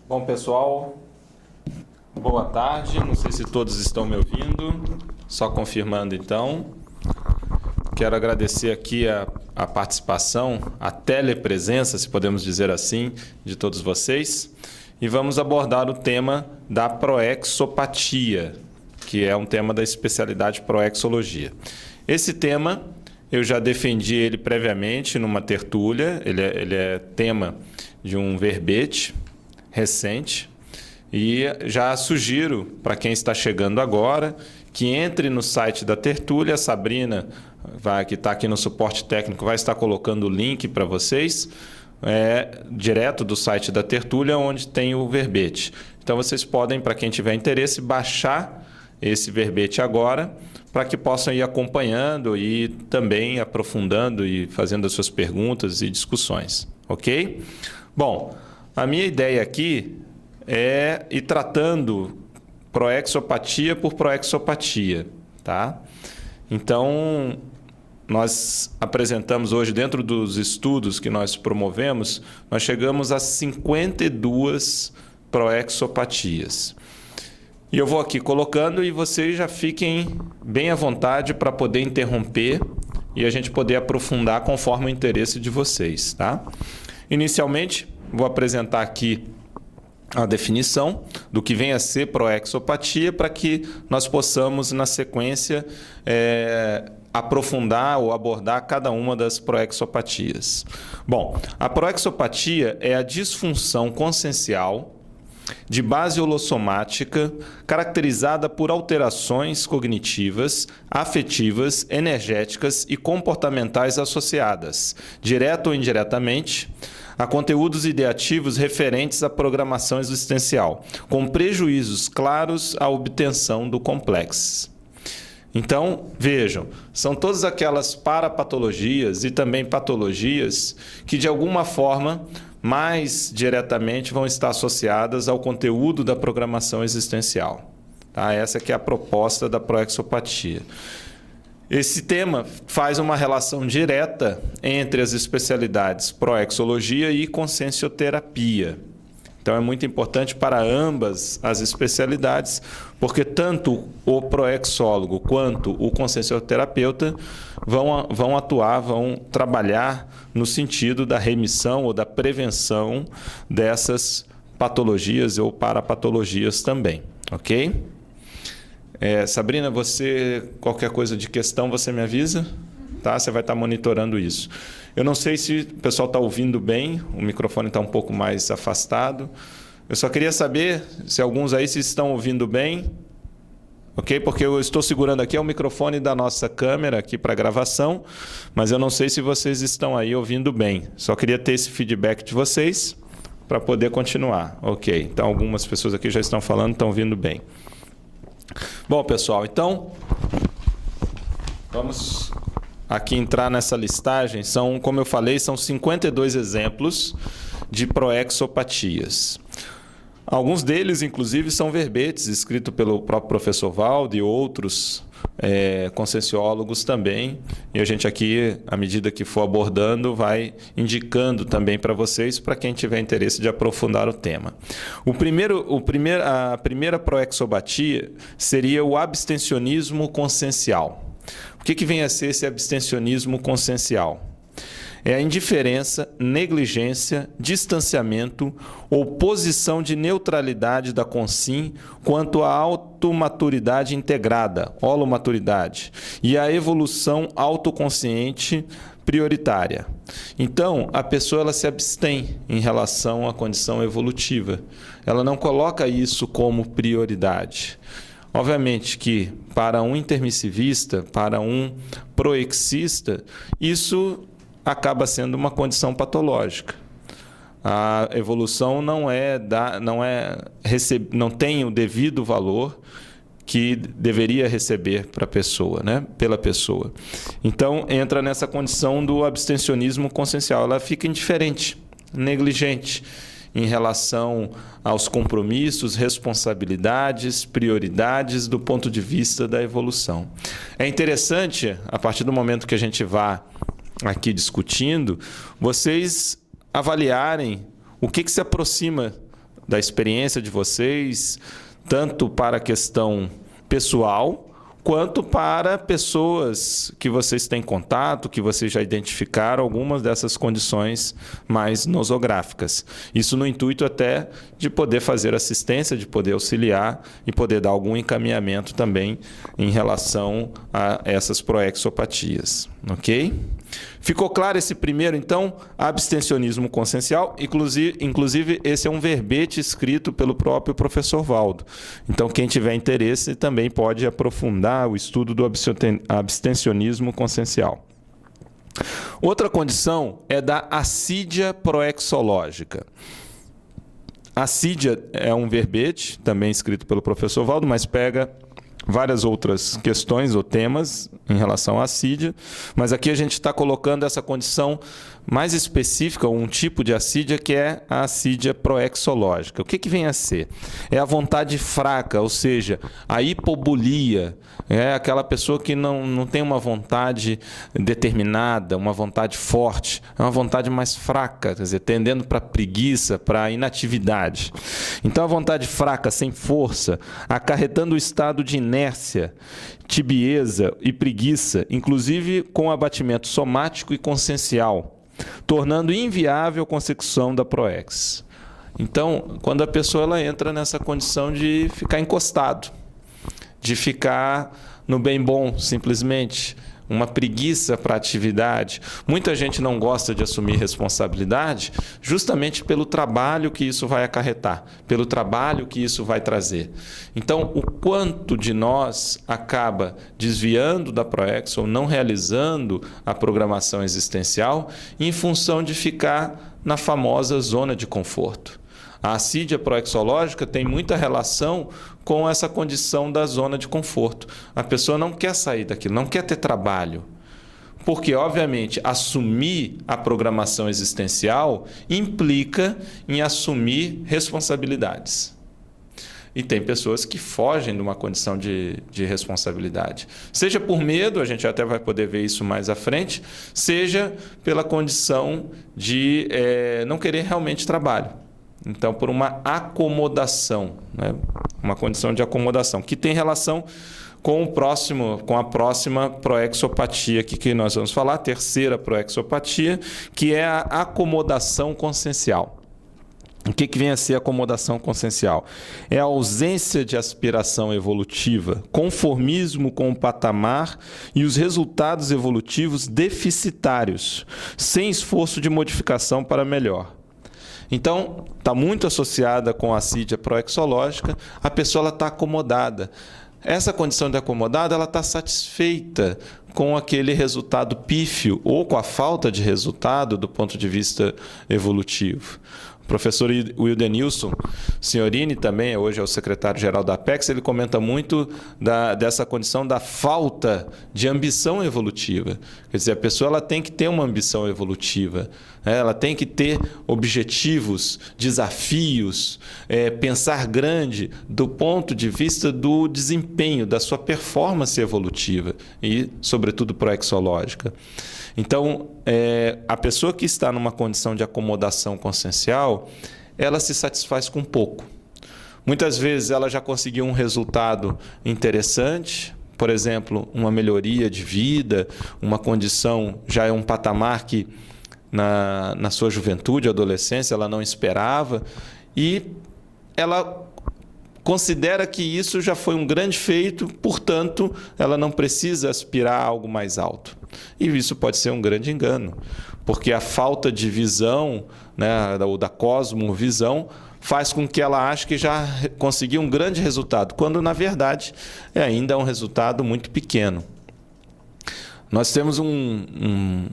Bom, pessoal, boa tarde. Não sei se todos estão me ouvindo. Só confirmando, então. Quero agradecer aqui a participação, a telepresença, se podemos dizer assim, de todos vocês. E vamos abordar o tema da proexopatia, que é um tema da especialidade proexologia. Esse tema, eu já defendi ele previamente numa tertúlia. Ele é tema de um verbete recente, e já sugiro para quem está chegando agora que entre no site da tertúlia. A Sabrina, que está aqui no suporte técnico, vai estar colocando o link para vocês, direto do site da tertúlia, onde tem o verbete. Então vocês podem, para quem tiver interesse, baixar esse verbete agora, para que possam ir acompanhando e também aprofundando e fazendo as suas perguntas e discussões, ok? Bom, a minha ideia aqui é ir tratando proexopatia por proexopatia, tá? Então, nós apresentamos hoje, dentro dos estudos que nós promovemos, nós chegamos a 52 proexopatias. E eu vou aqui colocando e vocês já fiquem bem à vontade para poder interromper e a gente poder aprofundar conforme o interesse de vocês, tá? Inicialmente, vou apresentar aqui a definição do que vem a ser proexopatia, para que nós possamos, na sequência, aprofundar ou abordar cada uma das proexopatias. Bom, a proexopatia é a disfunção consciencial de base holossomática caracterizada por alterações cognitivas, afetivas, energéticas e comportamentais associadas, direta ou indiretamente, a conteúdos ideativos referentes à programação existencial, com prejuízos claros à obtenção do complexo. Então, vejam, são todas aquelas parapatologias e também patologias que, de alguma forma, mais diretamente vão estar associadas ao conteúdo da programação existencial. Tá? Essa que é a proposta da proexopatia. Esse tema faz uma relação direta entre as especialidades proexologia e consciencioterapia. Então, é muito importante para ambas as especialidades, porque tanto o proexólogo quanto o consciencioterapeuta vão atuar, vão trabalhar no sentido da remissão ou da prevenção dessas patologias ou parapatologias também, ok? Sabrina, qualquer coisa de questão, você me avisa? Tá? Você vai estar monitorando isso. Eu não sei se o pessoal está ouvindo bem, o microfone está um pouco mais afastado. Eu só queria saber se alguns aí se estão ouvindo bem, ok? Porque eu estou segurando aqui o microfone da nossa câmera aqui para gravação, mas eu não sei se vocês estão aí ouvindo bem. Só queria ter esse feedback de vocês para poder continuar. Ok, então algumas pessoas aqui já estão falando, estão ouvindo bem. Bom, pessoal, então vamos aqui entrar nessa listagem. Como eu falei, são 52 exemplos de proexopatias. Alguns deles, inclusive, são verbetes escritos pelo próprio professor Valdo e outros conscienciólogos também. E a gente aqui, à medida que for abordando, vai indicando também para vocês, para quem tiver interesse de aprofundar o tema. A primeira proexopatia seria o abstencionismo consciencial. O que vem a ser esse abstencionismo consciencial? É a indiferença, negligência, distanciamento ou posição de neutralidade da consciência quanto à automaturidade integrada, holomaturidade, e à evolução autoconsciente prioritária. Então, a pessoa ela se abstém em relação à condição evolutiva. Ela não coloca isso como prioridade. Obviamente que para um intermissivista, para um proexista, isso acaba sendo uma condição patológica. A evolução não tem o devido valor que deveria receber para a pessoa, né? Pela pessoa. Então, entra nessa condição do abstencionismo consciencial. Ela fica indiferente, negligente em relação aos compromissos, responsabilidades, prioridades do ponto de vista da evolução. É interessante, a partir do momento que a gente vá aqui discutindo, vocês avaliarem o que se aproxima da experiência de vocês, tanto para a questão pessoal, quanto para pessoas que vocês têm contato, que vocês já identificaram algumas dessas condições mais nosográficas. Isso no intuito até de poder fazer assistência, de poder auxiliar e poder dar algum encaminhamento também em relação a essas proexopatias. Ok? Ficou claro esse primeiro, então, abstencionismo consciencial? Inclusive, esse é um verbete escrito pelo próprio professor Valdo. Então, quem tiver interesse também pode aprofundar o estudo do abstencionismo consciencial. Outra condição é da assídia proexológica. Assídia é um verbete, também escrito pelo professor Valdo, mas pega várias outras questões ou temas em relação à assídia, mas aqui a gente está colocando essa condição mais específica, um tipo de assídia, que é a assídia proexológica. O que vem a ser? É a vontade fraca, ou seja, a hipobulia. É aquela pessoa que não tem uma vontade determinada, uma vontade forte, é uma vontade mais fraca, quer dizer, tendendo para a preguiça, para a inatividade. Então, a vontade fraca, sem força, acarretando o estado de inércia, tibieza e preguiça, inclusive com abatimento somático e consciencial, tornando inviável a consecução da proex. Então, quando a pessoa ela entra nessa condição de ficar encostado, de ficar no bem bom, simplesmente, uma preguiça para a atividade. Muita gente não gosta de assumir responsabilidade justamente pelo trabalho que isso vai acarretar, pelo trabalho que isso vai trazer. Então, o quanto de nós acaba desviando da proex ou não realizando a programação existencial em função de ficar na famosa zona de conforto. A assídia proexológica tem muita relação com essa condição da zona de conforto. A pessoa não quer sair daquilo, não quer ter trabalho. Porque, obviamente, assumir a programação existencial implica em assumir responsabilidades. E tem pessoas que fogem de uma condição de responsabilidade. Seja por medo, a gente até vai poder ver isso mais à frente, seja pela condição de não querer realmente trabalho. Então, por uma acomodação, né? Uma condição de acomodação, que tem relação com a próxima proexopatia aqui que nós vamos falar, a terceira proexopatia, que é a acomodação consciencial. O que vem a ser acomodação consciencial? É a ausência de aspiração evolutiva, conformismo com o patamar e os resultados evolutivos deficitários, sem esforço de modificação para melhor. Então, está muito associada com a assídia proexológica, a pessoa está acomodada. Essa condição de acomodada, ela está satisfeita com aquele resultado pífio ou com a falta de resultado do ponto de vista evolutivo. O professor Wildenilson Signorini também, hoje é o secretário-geral da Apex, ele comenta muito dessa condição da falta de ambição evolutiva. Quer dizer, a pessoa ela tem que ter uma ambição evolutiva, né? Ela tem que ter objetivos, desafios, pensar grande do ponto de vista do desempenho, da sua performance evolutiva e, sobretudo, proexológica. Então, a pessoa que está numa condição de acomodação consciencial, ela se satisfaz com pouco. Muitas vezes ela já conseguiu um resultado interessante, por exemplo, uma melhoria de vida, uma condição, já é um patamar que na sua juventude, adolescência, ela não esperava, e ela considera que isso já foi um grande feito, portanto, ela não precisa aspirar a algo mais alto. E isso pode ser um grande engano, porque a falta de visão, né, ou da cosmovisão, faz com que ela ache que já conseguiu um grande resultado, quando, na verdade, é ainda um resultado muito pequeno. Nós temos um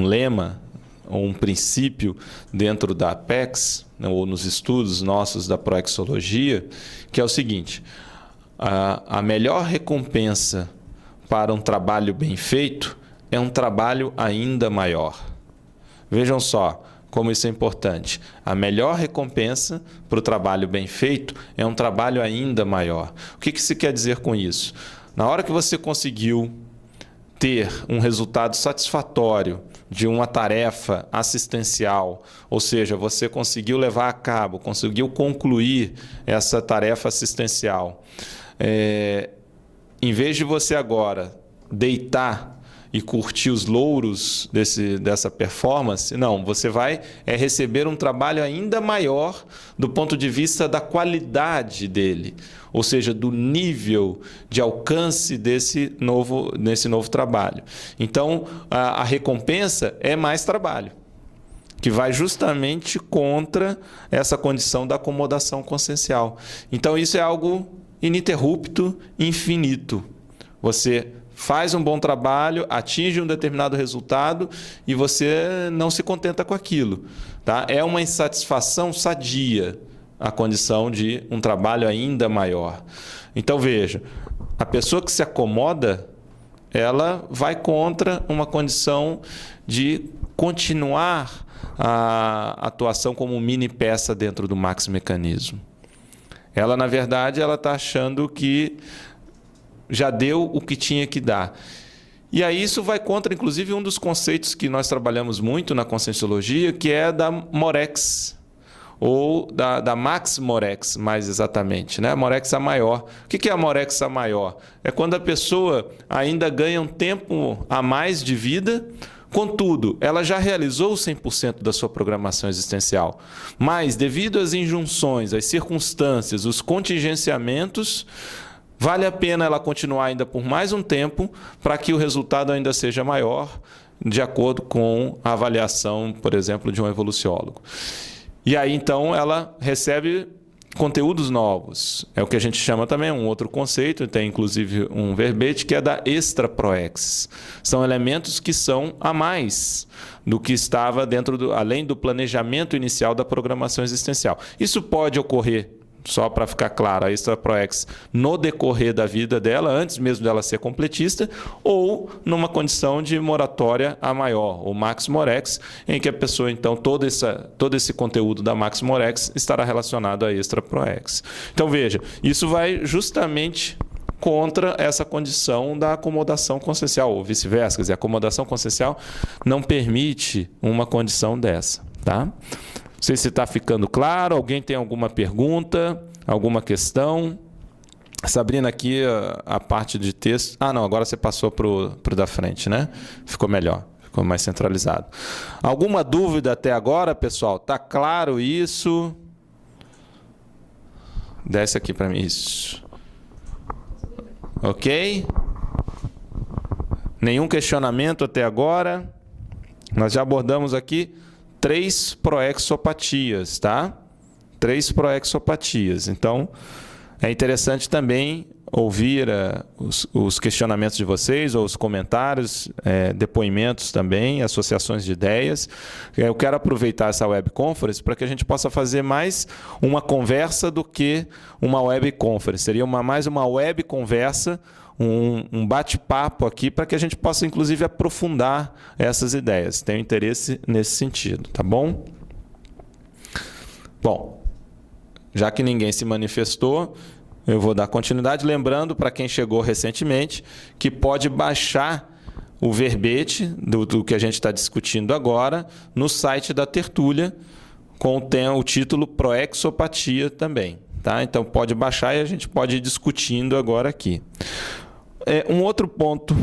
lema, ou um princípio dentro da Apex, né, ou nos estudos nossos da proexologia, que é o seguinte: a melhor recompensa para um trabalho bem feito é um trabalho ainda maior. Vejam só como isso é importante. A melhor recompensa para o trabalho bem feito é um trabalho ainda maior. O que se quer dizer com isso? Na hora que você conseguiu ter um resultado satisfatório de uma tarefa assistencial, ou seja, você conseguiu levar a cabo, conseguiu concluir essa tarefa assistencial, em vez de você agora deitar e curtir os louros dessa performance, não, você vai receber um trabalho ainda maior do ponto de vista da qualidade dele, ou seja, do nível de alcance nesse novo trabalho. Então, a recompensa é mais trabalho, que vai justamente contra essa condição da acomodação consciencial. Então, isso é algo ininterrupto, infinito. Você faz um bom trabalho, atinge um determinado resultado e você não se contenta com aquilo. Tá? É uma insatisfação sadia a condição de um trabalho ainda maior. Então, veja, a pessoa que se acomoda, ela vai contra uma condição de continuar a atuação como mini peça dentro do maxi-mecanismo. Ela, na verdade, ela está achando que já deu o que tinha que dar. E aí isso vai contra, inclusive, um dos conceitos que nós trabalhamos muito na Conscienciologia, que é da Morex, ou da Max Morex, mais exatamente, né? A Morex a maior. O que é a Morex a maior? É quando a pessoa ainda ganha um tempo a mais de vida, contudo, ela já realizou 100% da sua programação existencial, mas devido às injunções, às circunstâncias, os contingenciamentos, vale a pena ela continuar ainda por mais um tempo para que o resultado ainda seja maior, de acordo com a avaliação, por exemplo, de um evoluciólogo. E aí, então, ela recebe conteúdos novos. É o que a gente chama também, um outro conceito, tem inclusive um verbete, que é da extra-proexis. São elementos que são a mais do que estava além do planejamento inicial da programação existencial. Isso pode ocorrer, só para ficar claro, a extra-proexis no decorrer da vida dela, antes mesmo dela ser completista, ou numa condição de moratória a maior, ou max morex, em que a pessoa, então, todo esse conteúdo da max morex estará relacionado à extra-proexis. Então, veja, isso vai justamente contra essa condição da acomodação consciencial, ou vice-versa. Quer dizer, a acomodação consciencial não permite uma condição dessa, tá? Não sei se está ficando claro. Alguém tem alguma pergunta, alguma questão? Sabrina, aqui a parte de texto... Ah, não, agora você passou para o da frente, né? Ficou melhor, ficou mais centralizado. Alguma dúvida até agora, pessoal? Está claro isso? Desce aqui para mim, isso. Ok? Nenhum questionamento até agora? Nós já abordamos aqui 3 proexopatias, tá? 3 proexopatias. Então, é interessante também ouvir os questionamentos de vocês, ou os comentários, depoimentos também, associações de ideias. Eu quero aproveitar essa webconference para que a gente possa fazer mais uma conversa do que uma webconference. Seria mais uma webconversa, um bate-papo aqui, para que a gente possa, inclusive, aprofundar essas ideias. Tenho interesse nesse sentido, tá bom? Bom, já que ninguém se manifestou, eu vou dar continuidade, lembrando para quem chegou recentemente que pode baixar o verbete do que a gente está discutindo agora no site da Tertúlia, com o título Proexopatia também. Tá? Então pode baixar e a gente pode ir discutindo agora aqui. Um outro ponto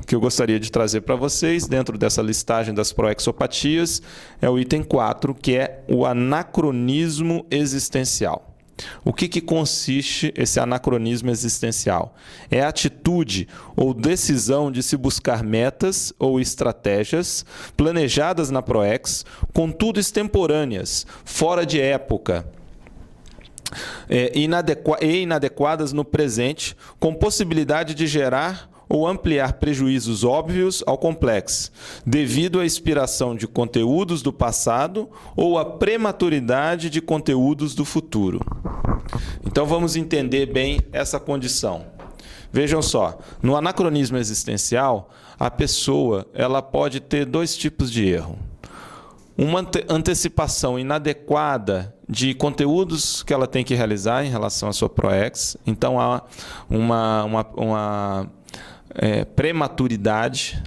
que eu gostaria de trazer para vocês, dentro dessa listagem das proexopatias, é o item 4, que é o anacronismo existencial. O que consiste esse anacronismo existencial? É a atitude ou decisão de se buscar metas ou estratégias planejadas na proex, contudo extemporâneas, fora de época, e inadequadas no presente, com possibilidade de gerar ou ampliar prejuízos óbvios ao complexo, devido à expiração de conteúdos do passado ou à prematuridade de conteúdos do futuro. Então vamos entender bem essa condição. Vejam só, no anacronismo existencial, a pessoa ela pode ter 2 tipos de erro. Uma antecipação inadequada de conteúdos que ela tem que realizar em relação à sua proex. Então há uma prematuridade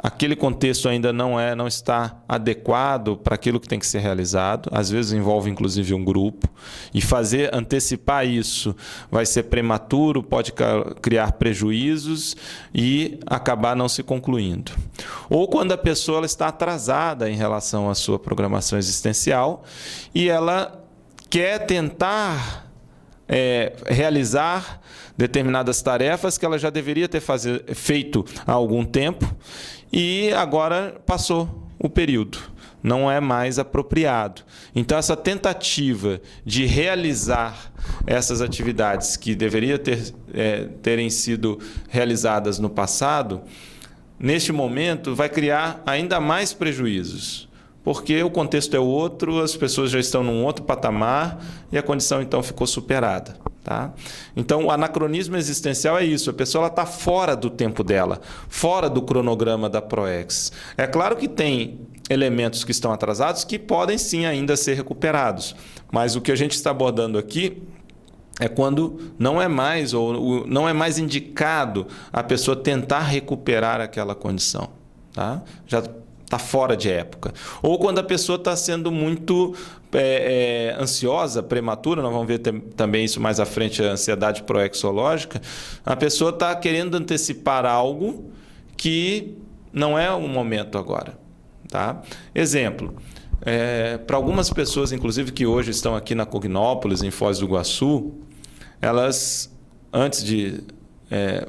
aquele contexto ainda não está adequado para aquilo que tem que ser realizado, às vezes envolve inclusive um grupo, e antecipar isso vai ser prematuro, pode criar prejuízos e acabar não se concluindo. Ou quando a pessoa ela está atrasada em relação à sua programação existencial e ela quer tentar realizar determinadas tarefas que ela já deveria ter feito há algum tempo e agora passou o período, não é mais apropriado. Então, essa tentativa de realizar essas atividades que deveriam terem sido realizadas no passado, neste momento, vai criar ainda mais prejuízos, porque o contexto é outro, as pessoas já estão num outro patamar e a condição, então, ficou superada. Tá? Então, o anacronismo existencial é isso, a pessoa está fora do tempo dela, fora do cronograma da PROEX. É claro que tem elementos que estão atrasados que podem sim ainda ser recuperados, mas o que a gente está abordando aqui é quando não é mais indicado a pessoa tentar recuperar aquela condição. Tá? Já está fora de época. Ou quando a pessoa está sendo muito ansiosa, prematura, nós vamos ver também isso mais à frente, a ansiedade proexológica, a pessoa está querendo antecipar algo que não é o momento agora. Tá? Exemplo, para algumas pessoas, inclusive, que hoje estão aqui na Cognópolis, em Foz do Iguaçu, elas, antes de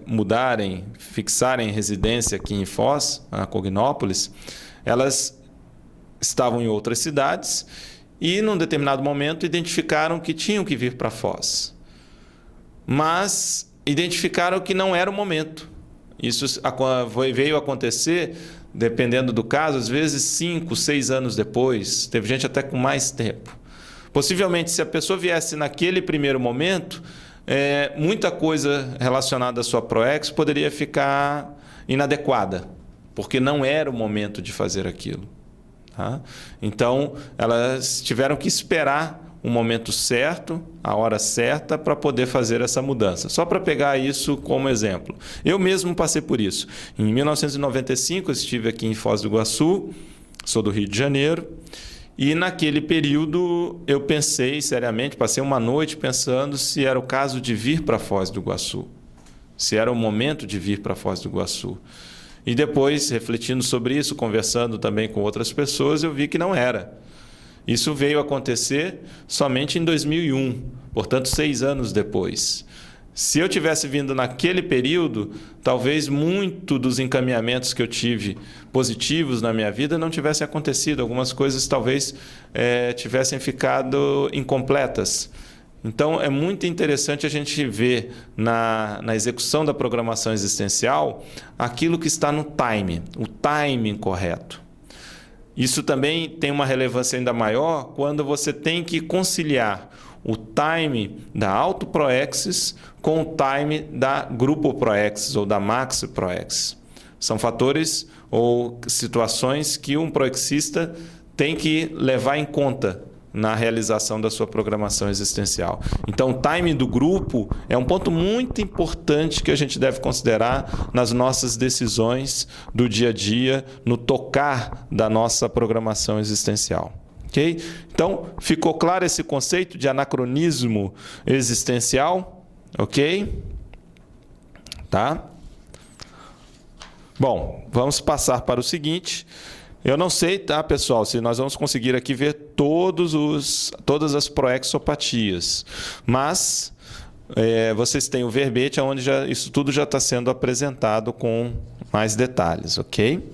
mudarem, fixarem residência aqui em Foz, na Cognópolis, elas estavam em outras cidades e, num determinado momento, identificaram que tinham que vir para Foz. Mas identificaram que não era o momento. Isso veio acontecer, dependendo do caso, às vezes 5, 6 anos depois. Teve gente até com mais tempo. Possivelmente, se a pessoa viesse naquele primeiro momento, muita coisa relacionada à sua PROEX poderia ficar inadequada, porque não era o momento de fazer aquilo. Tá? Então, elas tiveram que esperar o momento certo, a hora certa, para poder fazer essa mudança. Só para pegar isso como exemplo. Eu mesmo passei por isso. Em 1995, eu estive aqui em Foz do Iguaçu, sou do Rio de Janeiro, e naquele período eu pensei seriamente, passei uma noite pensando se era o caso de vir para Foz do Iguaçu, se era o momento de vir para Foz do Iguaçu. E depois, refletindo sobre isso, conversando também com outras pessoas, eu vi que não era. Isso veio acontecer somente em 2001, portanto, 6 anos depois. Se eu tivesse vindo naquele período, talvez muito dos encaminhamentos que eu tive positivos na minha vida não tivessem acontecido. Algumas coisas talvez tivessem ficado incompletas. Então, é muito interessante a gente ver na execução da programação existencial aquilo que está no time, o timing correto. Isso também tem uma relevância ainda maior quando você tem que conciliar o time da auto-proexis com o time da grupo-proexis ou da maxi-proexis. São fatores ou situações que um proexista tem que levar em conta na realização da sua programação existencial. Então, o timing do grupo é um ponto muito importante que a gente deve considerar nas nossas decisões do dia a dia, no tocar da nossa programação existencial. Okay? Então, ficou claro esse conceito de anacronismo existencial? Ok? Tá? Bom, vamos passar para o seguinte. Eu não sei, tá, pessoal, se nós vamos conseguir aqui ver todas as proexopatias, mas vocês têm o verbete onde isso tudo já está sendo apresentado com mais detalhes, ok?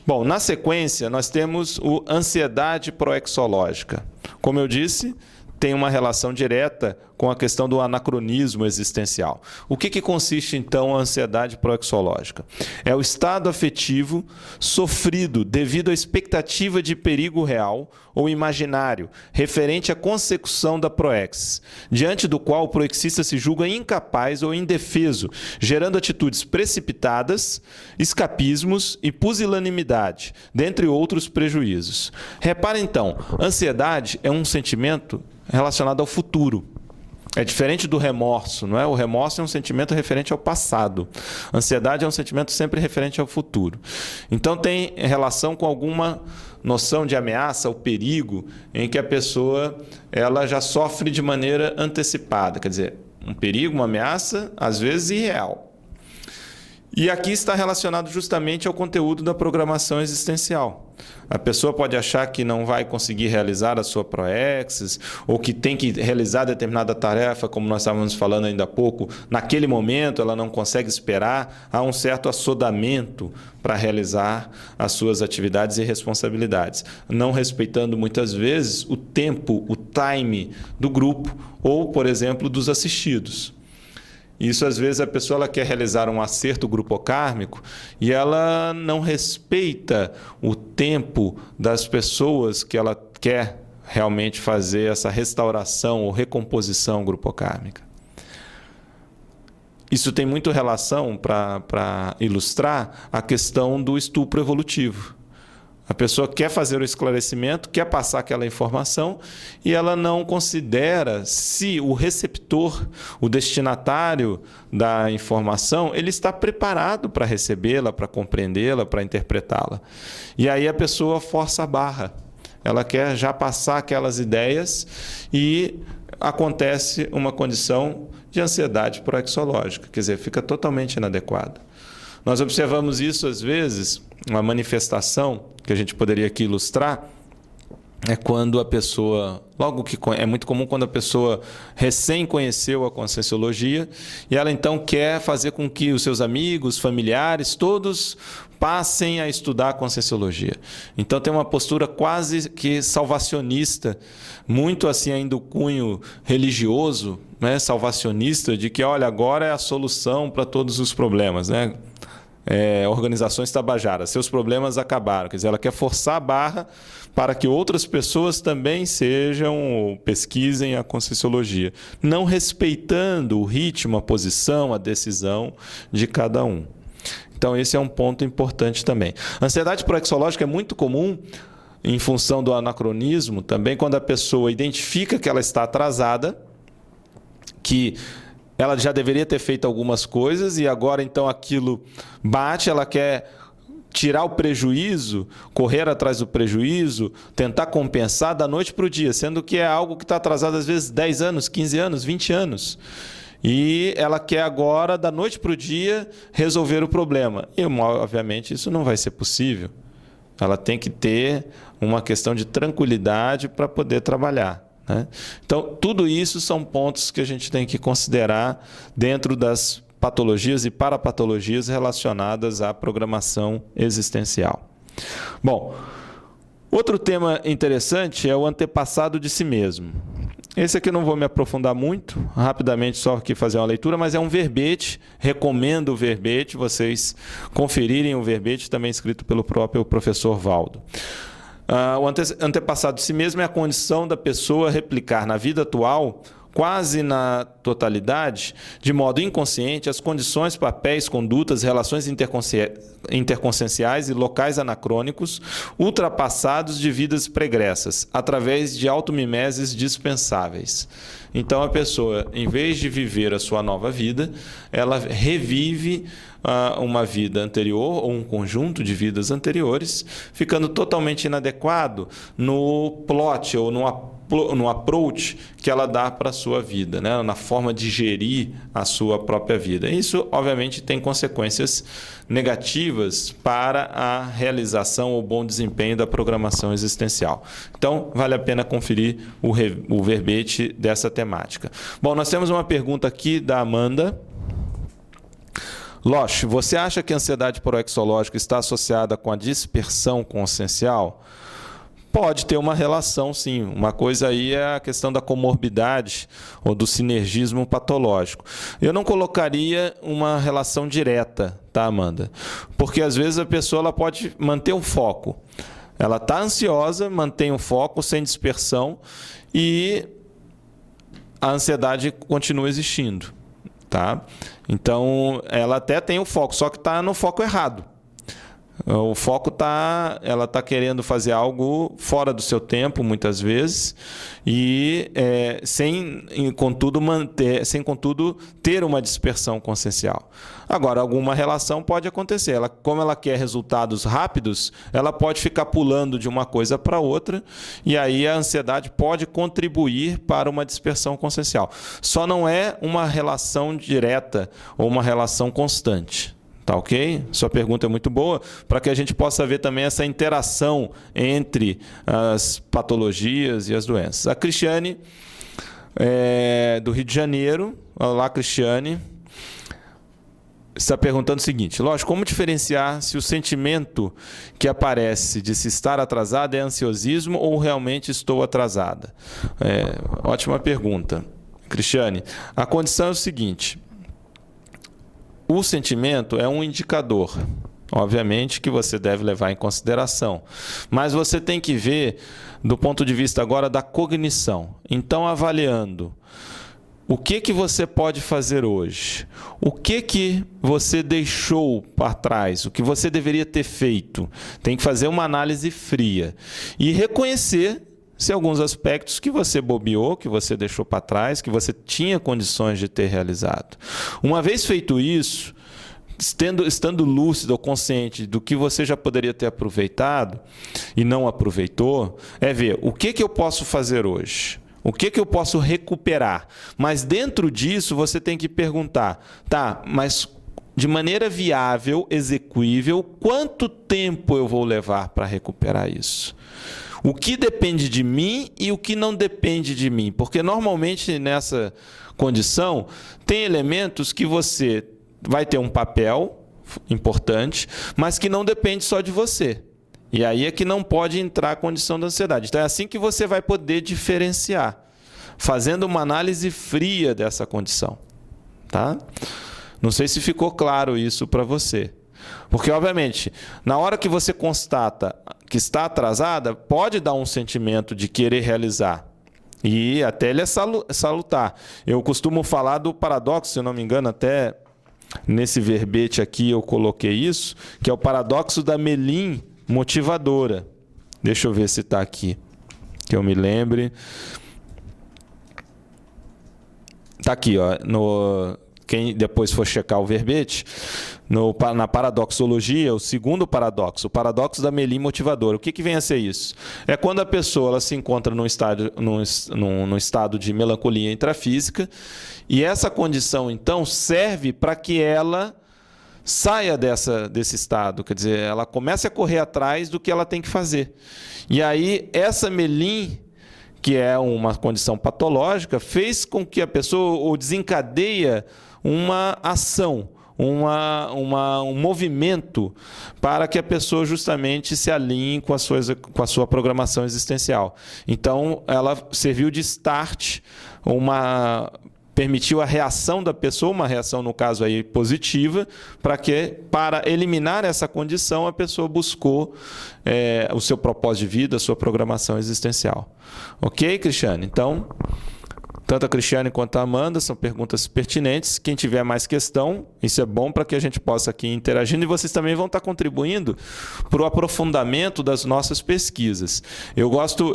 Bom, na sequência, nós temos o ansiedade proexológica. Como eu disse, tem uma relação direta com a questão do anacronismo existencial. O que consiste, então, a ansiedade proexológica? É o estado afetivo sofrido devido à expectativa de perigo real ou imaginário, referente à consecução da proex, diante do qual o proexista se julga incapaz ou indefeso, gerando atitudes precipitadas, escapismos e pusilanimidade, dentre outros prejuízos. Repara, então, ansiedade é um sentimento relacionado ao futuro. É diferente do remorso, não é? O remorso é um sentimento referente ao passado. A ansiedade é um sentimento sempre referente ao futuro. Então tem relação com alguma noção de ameaça ou perigo em que a pessoa ela já sofre de maneira antecipada. Quer dizer, um perigo, uma ameaça, às vezes irreal. E aqui está relacionado justamente ao conteúdo da programação existencial. A pessoa pode achar que não vai conseguir realizar a sua proexis, ou que tem que realizar determinada tarefa, como nós estávamos falando ainda há pouco, naquele momento ela não consegue esperar, há um certo assodamento para realizar as suas atividades e responsabilidades, não respeitando muitas vezes o tempo, o time do grupo, ou, por exemplo, dos assistidos. Isso, às vezes, a pessoa ela quer realizar um acerto grupocármico e ela não respeita o tempo das pessoas que ela quer realmente fazer essa restauração ou recomposição grupocármica. Isso tem muito relação, para ilustrar, a questão do estupro evolutivo. A pessoa quer fazer o esclarecimento, quer passar aquela informação e ela não considera se o receptor, o destinatário da informação, ele está preparado para recebê-la, para compreendê-la, para interpretá-la. E aí a pessoa força a barra. Ela quer já passar aquelas ideias e acontece uma condição de ansiedade proexológica, quer dizer, fica totalmente inadequada. Nós observamos isso às vezes, uma manifestação que a gente poderia aqui ilustrar, é quando a pessoa, é muito comum quando a pessoa recém conheceu a Conscienciologia e ela então quer fazer com que os seus amigos, familiares, todos passem a estudar a Conscienciologia. Então tem uma postura quase que salvacionista, muito assim ainda o cunho religioso, né, salvacionista, de que olha, agora é a solução para todos os problemas, né? Organizações tabajaras, seus problemas acabaram. Quer dizer, ela quer forçar a barra para que outras pessoas também pesquisem a Conscienciologia, não respeitando o ritmo, a posição, a decisão de cada um. Então, esse é um ponto importante também. A ansiedade proexológica é muito comum em função do anacronismo, também quando a pessoa identifica que ela está atrasada, que ela já deveria ter feito algumas coisas e agora então aquilo bate, ela quer tirar o prejuízo, correr atrás do prejuízo, tentar compensar da noite para o dia, sendo que é algo que está atrasado às vezes 10 anos, 15 anos, 20 anos. E ela quer agora, da noite para o dia, resolver o problema. E, obviamente, isso não vai ser possível. Ela tem que ter uma questão de tranquilidade para poder trabalhar. Então, tudo isso são pontos que a gente tem que considerar dentro das patologias e parapatologias relacionadas à programação existencial. Bom, outro tema interessante é o antepassado de si mesmo. Esse aqui eu não vou me aprofundar muito, rapidamente só aqui fazer uma leitura, mas é um verbete, recomendo o verbete, vocês conferirem o verbete, também escrito pelo próprio professor Valdo. O antepassado de si mesmo é a condição da pessoa replicar na vida atual, quase na totalidade, de modo inconsciente, as condições, papéis, condutas, relações interconscienciais e locais anacrônicos ultrapassados de vidas pregressas, através de automimeses dispensáveis. Então, a pessoa, em vez de viver a sua nova vida, ela revive uma vida anterior ou um conjunto de vidas anteriores, ficando totalmente inadequado no plot ou no approach que ela dá para a sua vida, né? Na forma de gerir a sua própria vida. Isso, obviamente, tem consequências negativas para a realização ou bom desempenho da programação existencial. Então, vale a pena conferir o verbete dessa temática. Bom, nós temos uma pergunta aqui da Amanda. Losch, você acha que a ansiedade proexológica está associada com a dispersão consciencial? Pode ter uma relação, sim. Uma coisa aí é a questão da comorbidade ou do sinergismo patológico. Eu não colocaria uma relação direta, tá, Amanda? Porque às vezes a pessoa ela pode manter um foco. Ela está ansiosa, mantém um foco sem dispersão e a ansiedade continua existindo. Tá? Então, ela até tem o foco, só que está no foco errado. O foco ela está querendo fazer algo fora do seu tempo, muitas vezes, e sem contudo ter uma dispersão consciencial. Agora, alguma relação pode acontecer. Como ela quer resultados rápidos, ela pode ficar pulando de uma coisa para outra, e aí a ansiedade pode contribuir para uma dispersão consciencial. Só não é uma relação direta ou uma relação constante. Tá ok? Sua pergunta é muito boa, para que a gente possa ver também essa interação entre as patologias e as doenças. A Cristiane, do Rio de Janeiro. Olá, Cristiane. Está perguntando o seguinte: lógico, como diferenciar se o sentimento que aparece de se estar atrasada é ansiosismo ou realmente estou atrasada? Ótima pergunta, Cristiane. A condição é o seguinte: o sentimento é um indicador, obviamente, que você deve levar em consideração. Mas você tem que ver do ponto de vista agora da cognição. Então, avaliando o que você pode fazer hoje, o que você deixou para trás, o que você deveria ter feito. Tem que fazer uma análise fria e reconhecer se alguns aspectos que você bobeou, que você deixou para trás, que você tinha condições de ter realizado. Uma vez feito isso, estando lúcido ou consciente do que você já poderia ter aproveitado e não aproveitou, ver o que eu posso fazer hoje. O que eu posso recuperar? Mas dentro disso você tem que perguntar, mas de maneira viável, execuível, quanto tempo eu vou levar para recuperar isso? O que depende de mim e o que não depende de mim. Porque normalmente nessa condição tem elementos que você vai ter um papel importante, mas que não depende só de você. E aí é que não pode entrar a condição da ansiedade. Então é assim que você vai poder diferenciar, fazendo uma análise fria dessa condição. Tá? Não sei se ficou claro isso para você. Porque, obviamente, na hora que você constata que está atrasada, pode dar um sentimento de querer realizar. E até ele é salutar. Eu costumo falar do paradoxo, se eu não me engano, até nesse verbete aqui eu coloquei isso, que é o paradoxo da Melim motivadora. Deixa eu ver se está aqui, que eu me lembre. Está aqui, ó, quem depois for checar o verbete, na paradoxologia, o segundo paradoxo, o paradoxo da Melim motivadora. O que vem a ser isso? É quando a pessoa ela se encontra num estado de melancolia intrafísica, e essa condição, então, serve para que ela saia desse estado, quer dizer, ela comece a correr atrás do que ela tem que fazer. E aí, essa Melim, que é uma condição patológica, fez com que a pessoa desencadeia uma ação, um movimento para que a pessoa justamente se alinhe com a sua programação existencial. Então, ela serviu de start, permitiu a reação da pessoa, uma reação, no caso aí, positiva, para eliminar essa condição, a pessoa buscou o seu propósito de vida, a sua programação existencial. Ok, Cristiane? Então, tanto a Cristiane quanto a Amanda são perguntas pertinentes. Quem tiver mais questão, isso é bom para que a gente possa aqui ir interagindo, e vocês também vão estar contribuindo para o aprofundamento das nossas pesquisas. Eu gosto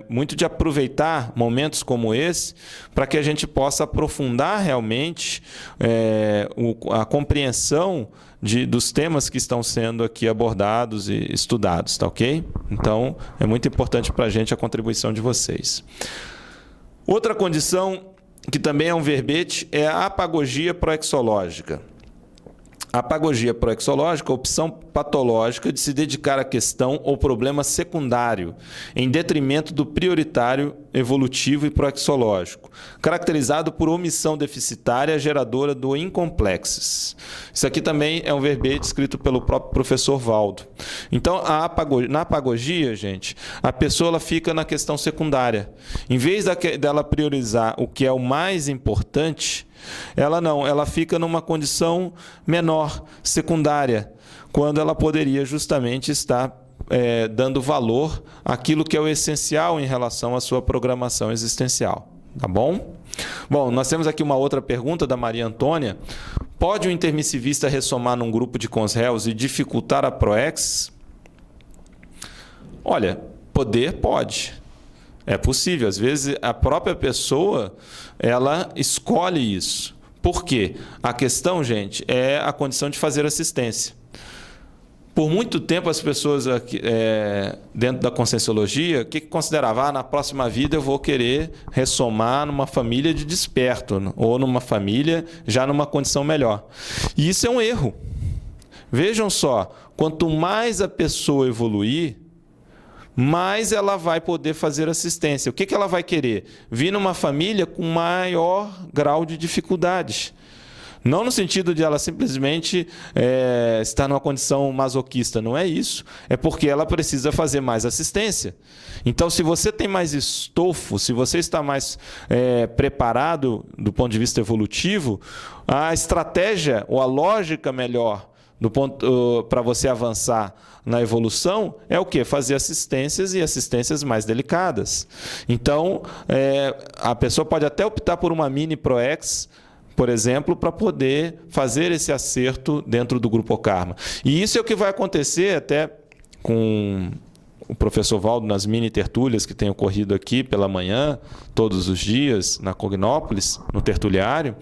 muito de aproveitar momentos como esse para que a gente possa aprofundar realmente a compreensão dos temas que estão sendo aqui abordados e estudados, tá ok? Então, é muito importante para a gente a contribuição de vocês. Outra condição, que também é um verbete, é a apagogia proexológica. A apagogia proexológica é a opção patológica de se dedicar à questão ou problema secundário, em detrimento do prioritário evolutivo e proexológico, caracterizado por omissão deficitária geradora do incomplexes. Isso aqui também é um verbete escrito pelo próprio professor Valdo. Então, na apagogia, gente, a pessoa ela fica na questão secundária. Em vez dela priorizar o que é o mais importante, ela fica numa condição menor, secundária, quando ela poderia justamente estar dando valor àquilo que é o essencial em relação à sua programação existencial. Tá bom? Bom, nós temos aqui uma outra pergunta da Maria Antônia. Pode o intermissivista ressomar num grupo de cons-réus e dificultar a proex? Olha, poder pode. É possível. Às vezes a própria pessoa ela escolhe isso. Por quê? A questão, gente, é a condição de fazer assistência. Por muito tempo, as pessoas dentro da Conscienciologia, o que consideravam? Na próxima vida eu vou querer ressomar numa família de desperto, ou numa família já numa condição melhor. E isso é um erro. Vejam só, quanto mais a pessoa evoluir, mais ela vai poder fazer assistência. O que ela vai querer? Vir numa família com maior grau de dificuldade. Não no sentido de ela simplesmente estar numa condição masoquista, não é isso. É porque ela precisa fazer mais assistência. Então, se você tem mais estofo, se você está mais preparado do ponto de vista evolutivo, a estratégia ou a lógica melhor para você avançar na evolução é o quê? Fazer assistências e assistências mais delicadas. Então, a pessoa pode até optar por uma mini proex, por exemplo, para poder fazer esse acerto dentro do grupo Karma. E isso é o que vai acontecer até com o professor Valdo nas mini tertúlias que tem ocorrido aqui pela manhã, todos os dias, na Cognópolis, no tertuliário.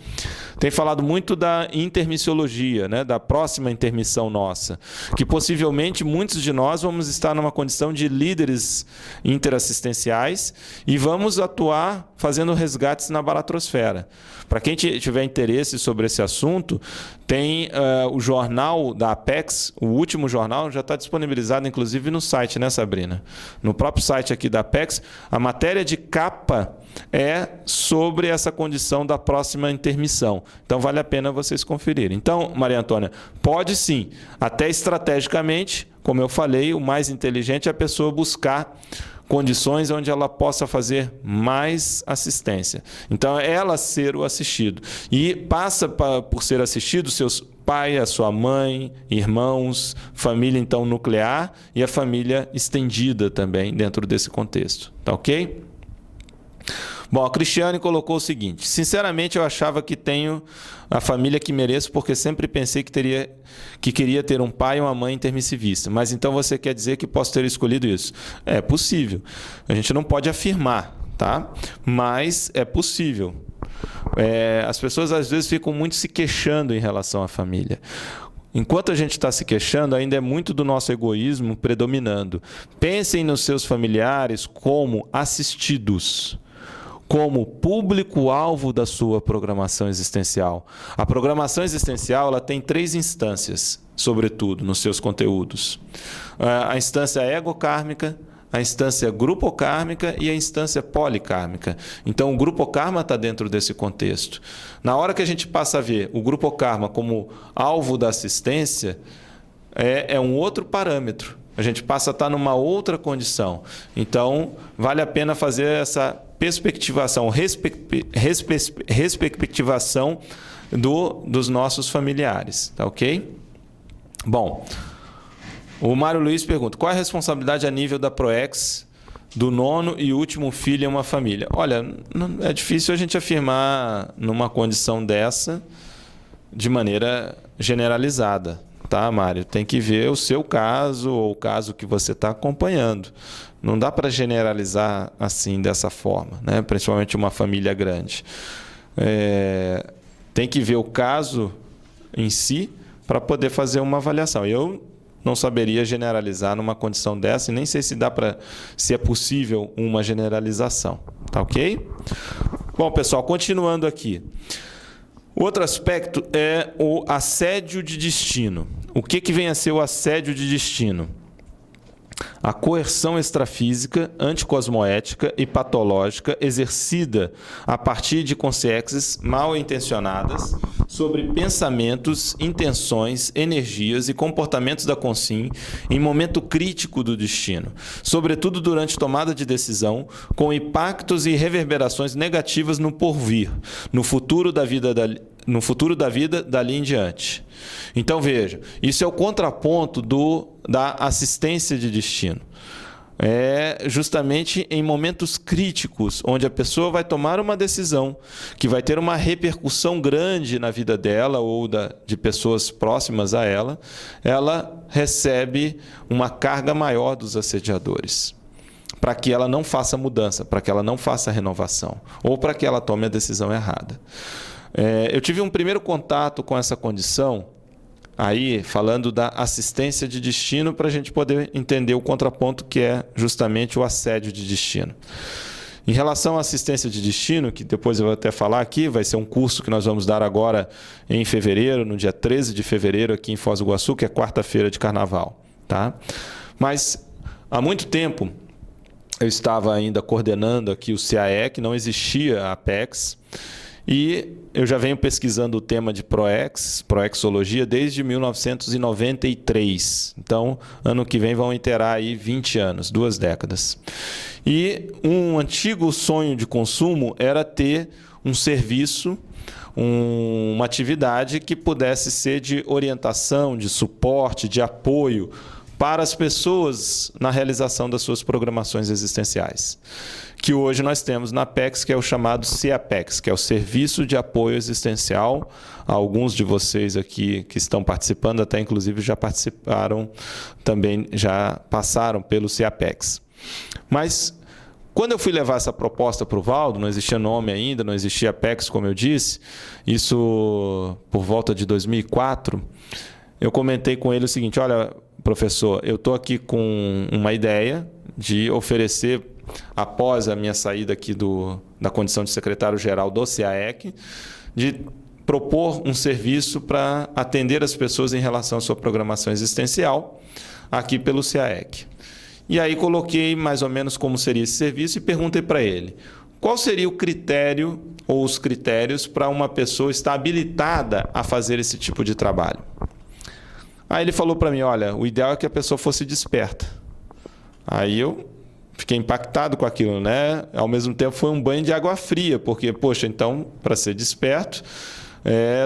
Tem falado muito da intermissiologia, né, da próxima intermissão nossa, que possivelmente muitos de nós vamos estar numa condição de líderes interassistenciais e vamos atuar fazendo resgates na baratrosfera. Para quem tiver interesse sobre esse assunto, tem o jornal da Apex, o último jornal, já está disponibilizado inclusive no site, né, Sabrina? No próprio site aqui da Apex, a matéria de capa é sobre essa condição da próxima intermissão. Então, vale a pena vocês conferirem. Então, Maria Antônia, pode sim, até estrategicamente, como eu falei, o mais inteligente é a pessoa buscar condições onde ela possa fazer mais assistência. Então, é ela ser o assistido. E passa por ser assistido seus pai, a sua mãe, irmãos, família então nuclear e a família estendida também dentro desse contexto. Tá ok? Bom, a Cristiane colocou o seguinte: sinceramente eu achava que tenho a família que mereço porque sempre pensei que queria ter um pai e uma mãe intermissivista. Mas então você quer dizer que posso ter escolhido isso? É possível. A gente não pode afirmar, tá? Mas é possível. As pessoas às vezes ficam muito se queixando em relação à família. Enquanto a gente está se queixando, ainda é muito do nosso egoísmo predominando. Pensem nos seus familiares como assistidos, como público-alvo da sua programação existencial. A programação existencial ela tem 3 instâncias, sobretudo, nos seus conteúdos. A instância egocármica, a instância grupocármica e a instância policármica. Então, o grupokarma está dentro desse contexto. Na hora que a gente passa a ver o grupokarma como alvo da assistência, é um outro parâmetro. A gente passa a estar numa outra condição. Então, vale a pena fazer essa perspectivação, respectivação dos nossos familiares. Tá ok? Bom, o Mário Luiz pergunta: qual é a responsabilidade a nível da PROEX do 9º e último filho em uma família? Olha, é difícil a gente afirmar numa condição dessa de maneira generalizada, tá, Mário? Tem que ver o seu caso ou o caso que você está acompanhando. Não dá para generalizar assim, dessa forma, né? Principalmente uma família grande. Tem que ver o caso em si para poder fazer uma avaliação. Eu não saberia generalizar numa condição dessa e nem sei se é possível uma generalização. Tá ok? Bom, pessoal, continuando aqui. Outro aspecto é o assédio de destino. O que vem a ser o assédio de destino? A coerção extrafísica, anticosmoética e patológica exercida a partir de consciências mal intencionadas sobre pensamentos, intenções, energias e comportamentos da consciência em momento crítico do destino, sobretudo durante tomada de decisão, com impactos e reverberações negativas no porvir, no futuro da vida dali em diante. Então veja, isso é o contraponto da assistência de destino. é justamente em momentos críticos, onde a pessoa vai tomar uma decisão que vai ter uma repercussão grande na vida dela ou de pessoas próximas a ela, ela recebe uma carga maior dos assediadores, para que ela não faça mudança, para que ela não faça renovação, ou para que ela tome a decisão errada. Eu tive um primeiro contato com essa condição, aí falando da assistência de destino, para a gente poder entender o contraponto que é justamente o assédio de destino. Em relação à assistência de destino, que depois eu vou até falar aqui, vai ser um curso que nós vamos dar agora em fevereiro, no dia 13 de fevereiro, aqui em Foz do Iguaçu, que é quarta-feira de carnaval. Tá? Mas há muito tempo eu estava ainda coordenando aqui o CAEC, não existia a Apex, e eu já venho pesquisando o tema de proexologia, desde 1993. Então, ano que vem vão inteirar aí 20 anos, 2 décadas. E um antigo sonho de consumo era ter um serviço, uma atividade que pudesse ser de orientação, de suporte, de apoio para as pessoas na realização das suas programações existenciais. Que hoje nós temos na Apex, que é o chamado CAPEX, que é o Serviço de Apoio Existencial. Alguns de vocês aqui que estão participando, até inclusive já participaram, também já passaram pelo CAPEX. Mas quando eu fui levar essa proposta para o Valdo, não existia nome ainda, não existia Apex, como eu disse, isso por volta de 2004, eu comentei com ele o seguinte: olha, professor, eu estou aqui com uma ideia de oferecer, após a minha saída aqui da condição de secretário-geral do CAEC, de propor um serviço para atender as pessoas em relação à sua programação existencial aqui pelo CAEC. E aí coloquei mais ou menos como seria esse serviço e perguntei para ele qual seria o critério ou os critérios para uma pessoa estar habilitada a fazer esse tipo de trabalho. Aí ele falou para mim: olha, o ideal é que a pessoa fosse desperta. Aí eu fiquei impactado com aquilo, né? Ao mesmo tempo foi um banho de água fria, porque, poxa, então, para ser desperto,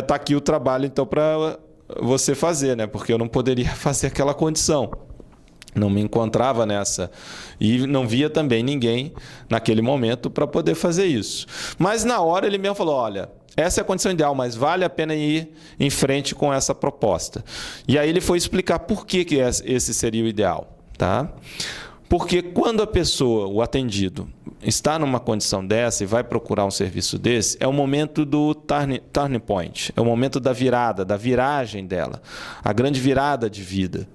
tá aqui o trabalho então para você fazer, né? Porque eu não poderia fazer aquela condição. Não me encontrava nessa. E não via também ninguém naquele momento para poder fazer isso. Mas na hora ele mesmo falou: olha, essa é a condição ideal, mas vale a pena ir em frente com essa proposta. E aí ele foi explicar por que esse seria o ideal. Tá? Porque quando a pessoa, o atendido, está numa condição dessa e vai procurar um serviço desse, é o momento do turning point, é o momento da virada, da viragem dela, a grande virada de vida.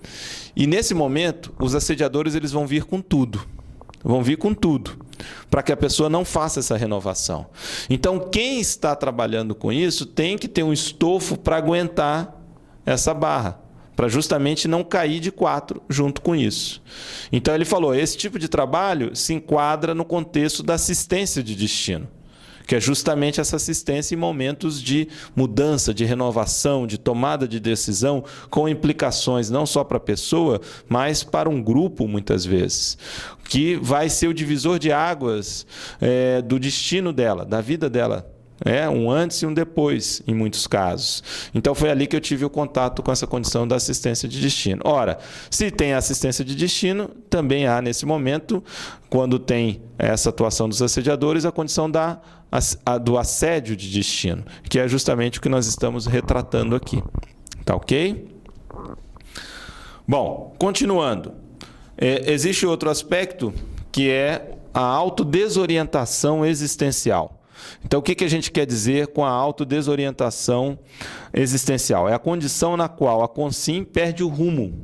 E nesse momento, os assediadores eles vão vir com tudo. Vão vir com tudo, para que a pessoa não faça essa renovação. Então, quem está trabalhando com isso tem que ter um estofo para aguentar essa barra, para justamente não cair de 4 junto com isso. Então, ele falou, esse tipo de trabalho se enquadra no contexto da assistência de destino, que é justamente essa assistência em momentos de mudança, de renovação, de tomada de decisão, com implicações não só para a pessoa, mas para um grupo, muitas vezes, que vai ser o divisor de águas do destino dela, da vida dela. Um antes e um depois, em muitos casos. Então, foi ali que eu tive o contato com essa condição da assistência de destino. Ora, se tem assistência de destino, também há, nesse momento, quando tem essa atuação dos assediadores, a condição do assédio de destino, que é justamente o que nós estamos retratando aqui. Tá ok? Bom, continuando. Existe outro aspecto, que é a autodesorientação existencial. Então, o que a gente quer dizer com a autodesorientação existencial? É a condição na qual a consim perde o rumo,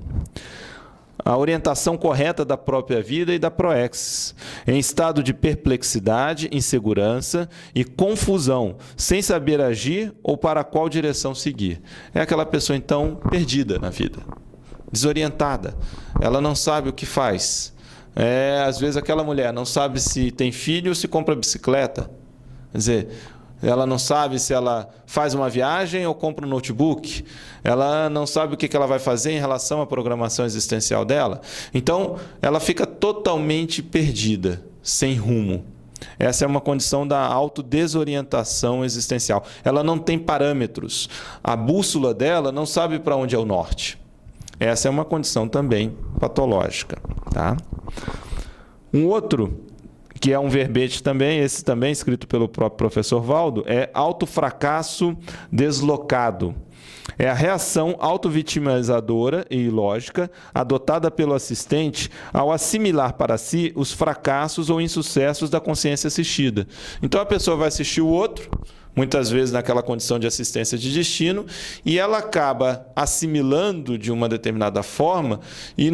a orientação correta da própria vida e da proex, em estado de perplexidade, insegurança e confusão, sem saber agir ou para qual direção seguir. É aquela pessoa, então, perdida na vida, desorientada. Ela não sabe o que faz. Às vezes, aquela mulher não sabe se tem filho ou se compra bicicleta. Quer dizer, ela não sabe se ela faz uma viagem ou compra um notebook. Ela não sabe o que ela vai fazer em relação à programação existencial dela. Então, ela fica totalmente perdida, sem rumo. Essa é uma condição da autodesorientação existencial. Ela não tem parâmetros. A bússola dela não sabe para onde é o norte. Essa é uma condição também patológica. Tá? Um outro, que é um verbete também, esse também escrito pelo próprio professor Valdo, é autofracasso deslocado. É a reação autovitimizadora e ilógica adotada pelo assistente ao assimilar para si os fracassos ou insucessos da consciência assistida. Então a pessoa vai assistir o outro, muitas vezes naquela condição de assistência de destino, e ela acaba assimilando de uma determinada forma e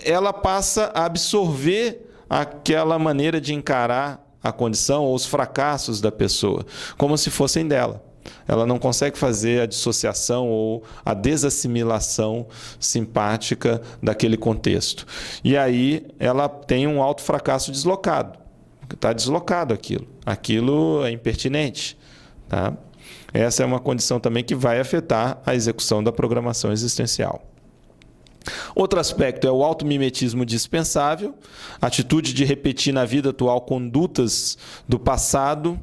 ela passa a absorver aquela maneira de encarar a condição ou os fracassos da pessoa, como se fossem dela. Ela não consegue fazer a dissociação ou a desassimilação simpática daquele contexto. E aí ela tem um autofracasso deslocado. Está deslocado aquilo. Aquilo é impertinente. Tá? Essa é uma condição também que vai afetar a execução da programação existencial. Outro aspecto é o automimetismo dispensável, atitude de repetir na vida atual condutas do passado,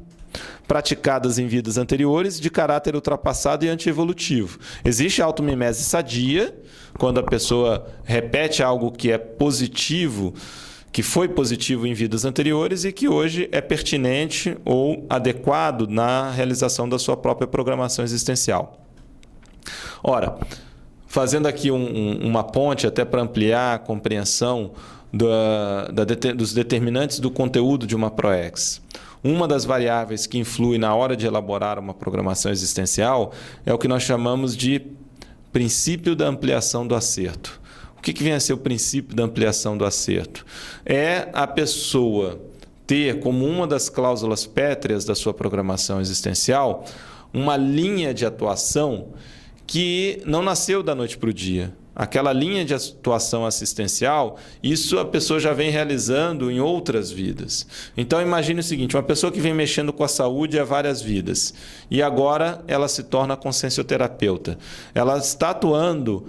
praticadas em vidas anteriores, de caráter ultrapassado e antievolutivo. Existe a automimese sadia, quando a pessoa repete algo que é positivo, que foi positivo em vidas anteriores e que hoje é pertinente ou adequado na realização da sua própria programação existencial. Ora, fazendo aqui uma ponte até para ampliar a compreensão dos determinantes do conteúdo de uma PROEX. Uma das variáveis que influi na hora de elaborar uma programação existencial é o que nós chamamos de princípio da ampliação do acerto. O que vem a ser o princípio da ampliação do acerto? É a pessoa ter como uma das cláusulas pétreas da sua programação existencial uma linha de atuação que não nasceu da noite para o dia. Aquela linha de atuação assistencial, isso a pessoa já vem realizando em outras vidas. Então imagine o seguinte, uma pessoa que vem mexendo com a saúde há várias vidas e agora ela se torna consciencioterapeuta. Ela está atuando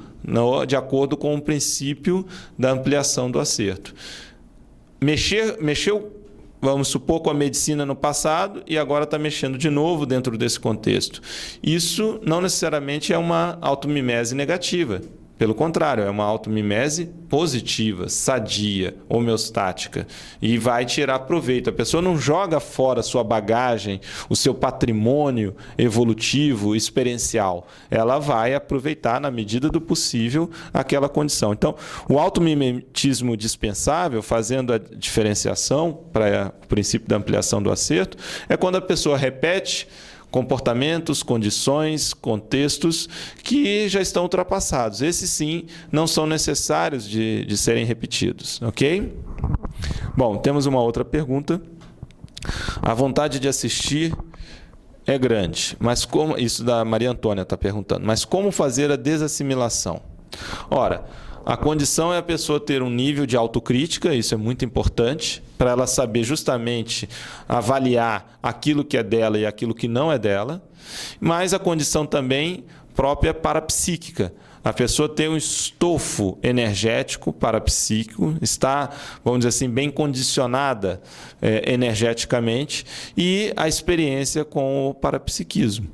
de acordo com o princípio da ampliação do acerto. Mexeu, vamos supor, com a medicina no passado e agora está mexendo de novo dentro desse contexto. Isso não necessariamente é uma automimese negativa. Pelo contrário, é uma automimese positiva, sadia, homeostática e vai tirar proveito. A pessoa não joga fora a sua bagagem, o seu patrimônio evolutivo, experiencial. Ela vai aproveitar, na medida do possível, aquela condição. Então, o automimetismo dispensável, fazendo a diferenciação para o princípio da ampliação do acerto, é quando a pessoa repete comportamentos, condições, contextos que já estão ultrapassados. Esses sim não são necessários de serem repetidos, ok? Bom, temos uma outra pergunta. A vontade de assistir é grande, mas como... Isso da Maria Antônia está perguntando. Mas como fazer a desassimilação? Ora, a condição é a pessoa ter um nível de autocrítica, isso é muito importante, para ela saber justamente avaliar aquilo que é dela e aquilo que não é dela, mas a condição também própria parapsíquica. A pessoa tem um estofo energético parapsíquico, está, vamos dizer assim, bem condicionada energeticamente e a experiência com o parapsiquismo.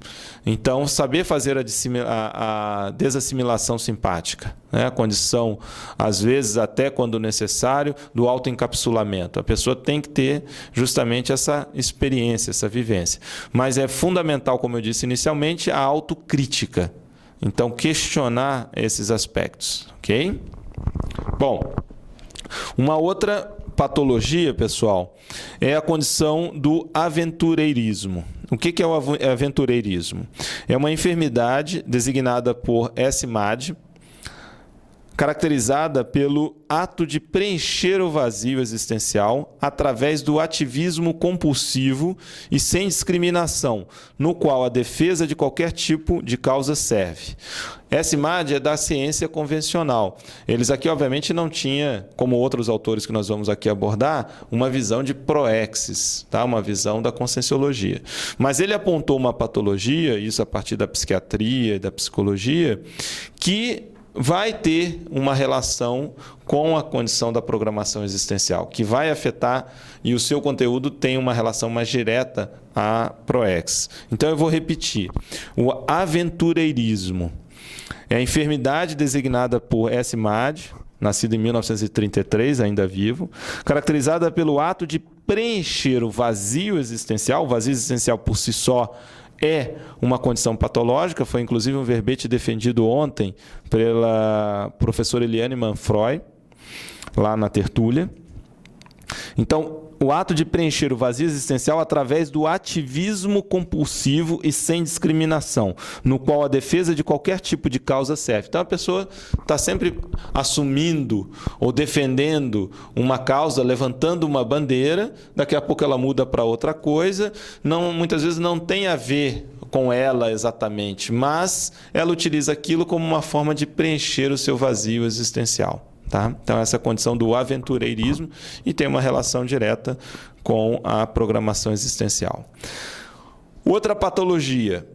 Então, saber fazer a desassimilação simpática, né? A condição, às vezes, até quando necessário, do autoencapsulamento. A pessoa tem que ter justamente essa experiência, essa vivência. Mas é fundamental, como eu disse inicialmente, a autocrítica. Então, questionar esses aspectos, ok? Bom, uma outra patologia, pessoal, é a condição do aventureirismo. O que é o aventureirismo? É uma enfermidade designada por SMAD, caracterizada pelo ato de preencher o vazio existencial através do ativismo compulsivo e sem discriminação, no qual a defesa de qualquer tipo de causa serve. SMAD é da ciência convencional. Eles aqui, obviamente, não tinham, como outros autores que nós vamos aqui abordar, uma visão de proexis, tá? Uma visão da conscienciologia. Mas ele apontou uma patologia, isso a partir da psiquiatria e da psicologia, que vai ter uma relação com a condição da programação existencial, que vai afetar, e o seu conteúdo tem uma relação mais direta à PROEX. Então, eu vou repetir. O aventureirismo é a enfermidade designada por SMAD, nascido em 1933, ainda vivo, caracterizada pelo ato de preencher o vazio existencial. O vazio existencial por si só é uma condição patológica, foi inclusive um verbete defendido ontem pela professora Eliane Manfroy, lá na tertúlia. Então, o ato de preencher o vazio existencial através do ativismo compulsivo e sem discriminação, no qual a defesa de qualquer tipo de causa serve. Então, a pessoa está sempre assumindo ou defendendo uma causa, levantando uma bandeira, daqui a pouco ela muda para outra coisa, muitas vezes não tem a ver com ela exatamente, mas ela utiliza aquilo como uma forma de preencher o seu vazio existencial. Tá? Então, essa é a condição do aventureirismo e tem uma relação direta com a programação existencial. Outra patologia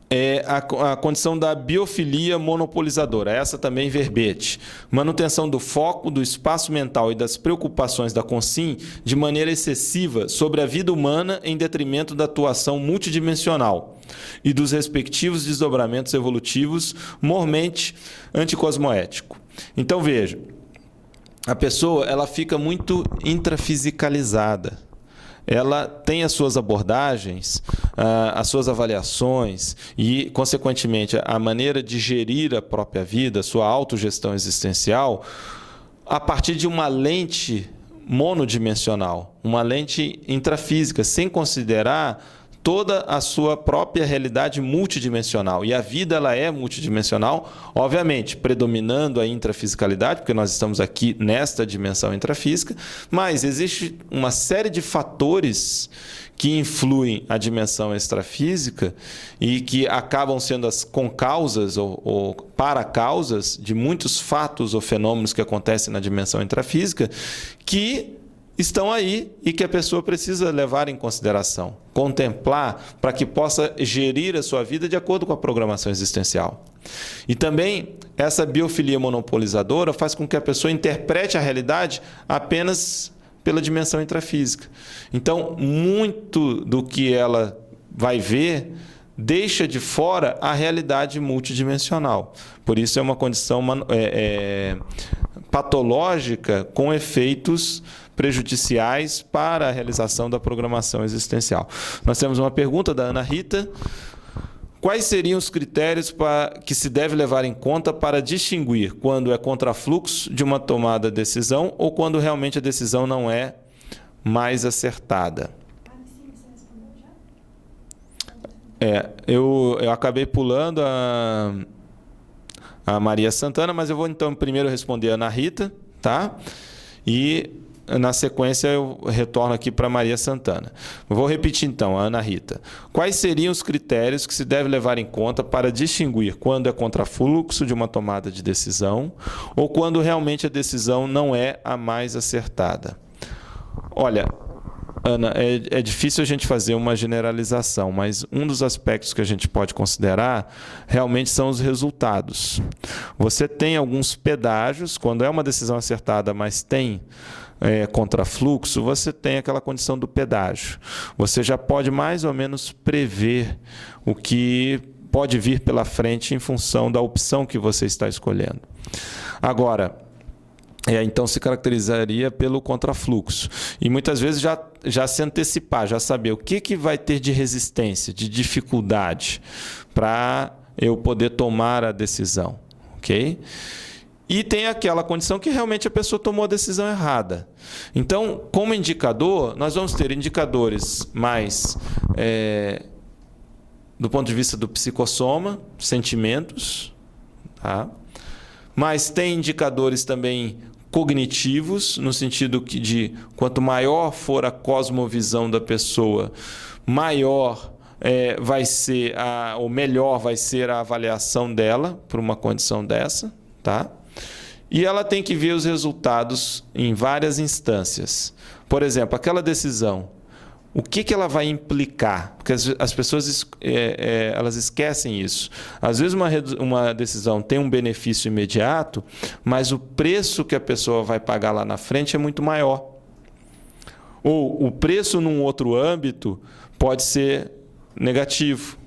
é a condição da biofilia monopolizadora. Essa também verbete. Manutenção do foco, do espaço mental e das preocupações da consim de maneira excessiva sobre a vida humana em detrimento da atuação multidimensional e dos respectivos desdobramentos evolutivos, mormente anticosmoético. Então, veja, a pessoa ela fica muito intrafisicalizada. Ela tem as suas abordagens, as suas avaliações e, consequentemente, a maneira de gerir a própria vida, a sua autogestão existencial, a partir de uma lente monodimensional, uma lente intrafísica, sem considerar toda a sua própria realidade multidimensional. E a vida ela é multidimensional, obviamente, predominando a intrafisicalidade, porque nós estamos aqui nesta dimensão intrafísica, mas existe uma série de fatores que influem a dimensão extrafísica e que acabam sendo as concausas ou paracausas de muitos fatos ou fenômenos que acontecem na dimensão intrafísica, que estão aí e que a pessoa precisa levar em consideração, contemplar, para que possa gerir a sua vida de acordo com a programação existencial. E também essa biofilia monopolizadora faz com que a pessoa interprete a realidade apenas pela dimensão intrafísica. Então, muito do que ela vai ver deixa de fora a realidade multidimensional. Por isso é uma condição patológica com efeitos prejudiciais para a realização da programação existencial. Nós temos uma pergunta da Ana Rita. Quais seriam os critérios que se deve levar em conta para distinguir quando é contrafluxo de uma tomada de decisão ou quando realmente a decisão não é mais acertada? Eu acabei pulando a Maria Santana, mas eu vou então primeiro responder a Ana Rita, tá? E na sequência eu retorno aqui para Maria Santana. Vou repetir então, a Ana Rita. Quais seriam os critérios que se deve levar em conta para distinguir quando é contrafluxo de uma tomada de decisão ou quando realmente a decisão não é a mais acertada? Olha, Ana, é difícil a gente fazer uma generalização, mas um dos aspectos que a gente pode considerar realmente são os resultados. Você tem alguns pedágios, quando é uma decisão acertada, mas tem contrafluxo, você tem aquela condição do pedágio. Você já pode mais ou menos prever o que pode vir pela frente em função da opção que você está escolhendo. Agora, então se caracterizaria pelo contrafluxo. E muitas vezes já se antecipar, já saber o que vai ter de resistência, de dificuldade, para eu poder tomar a decisão. Ok? E tem aquela condição que realmente a pessoa tomou a decisão errada. Então, como indicador, nós vamos ter indicadores mais do ponto de vista do psicossoma, sentimentos, tá? Mas tem indicadores também cognitivos, no sentido de quanto maior for a cosmovisão da pessoa, maior vai ser ou melhor vai ser a avaliação dela por uma condição dessa, tá? E ela tem que ver os resultados em várias instâncias. Por exemplo, aquela decisão, o que ela vai implicar? Porque as pessoas elas esquecem isso. Às vezes uma decisão tem um benefício imediato, mas o preço que a pessoa vai pagar lá na frente é muito maior. Ou o preço num outro âmbito pode ser negativo.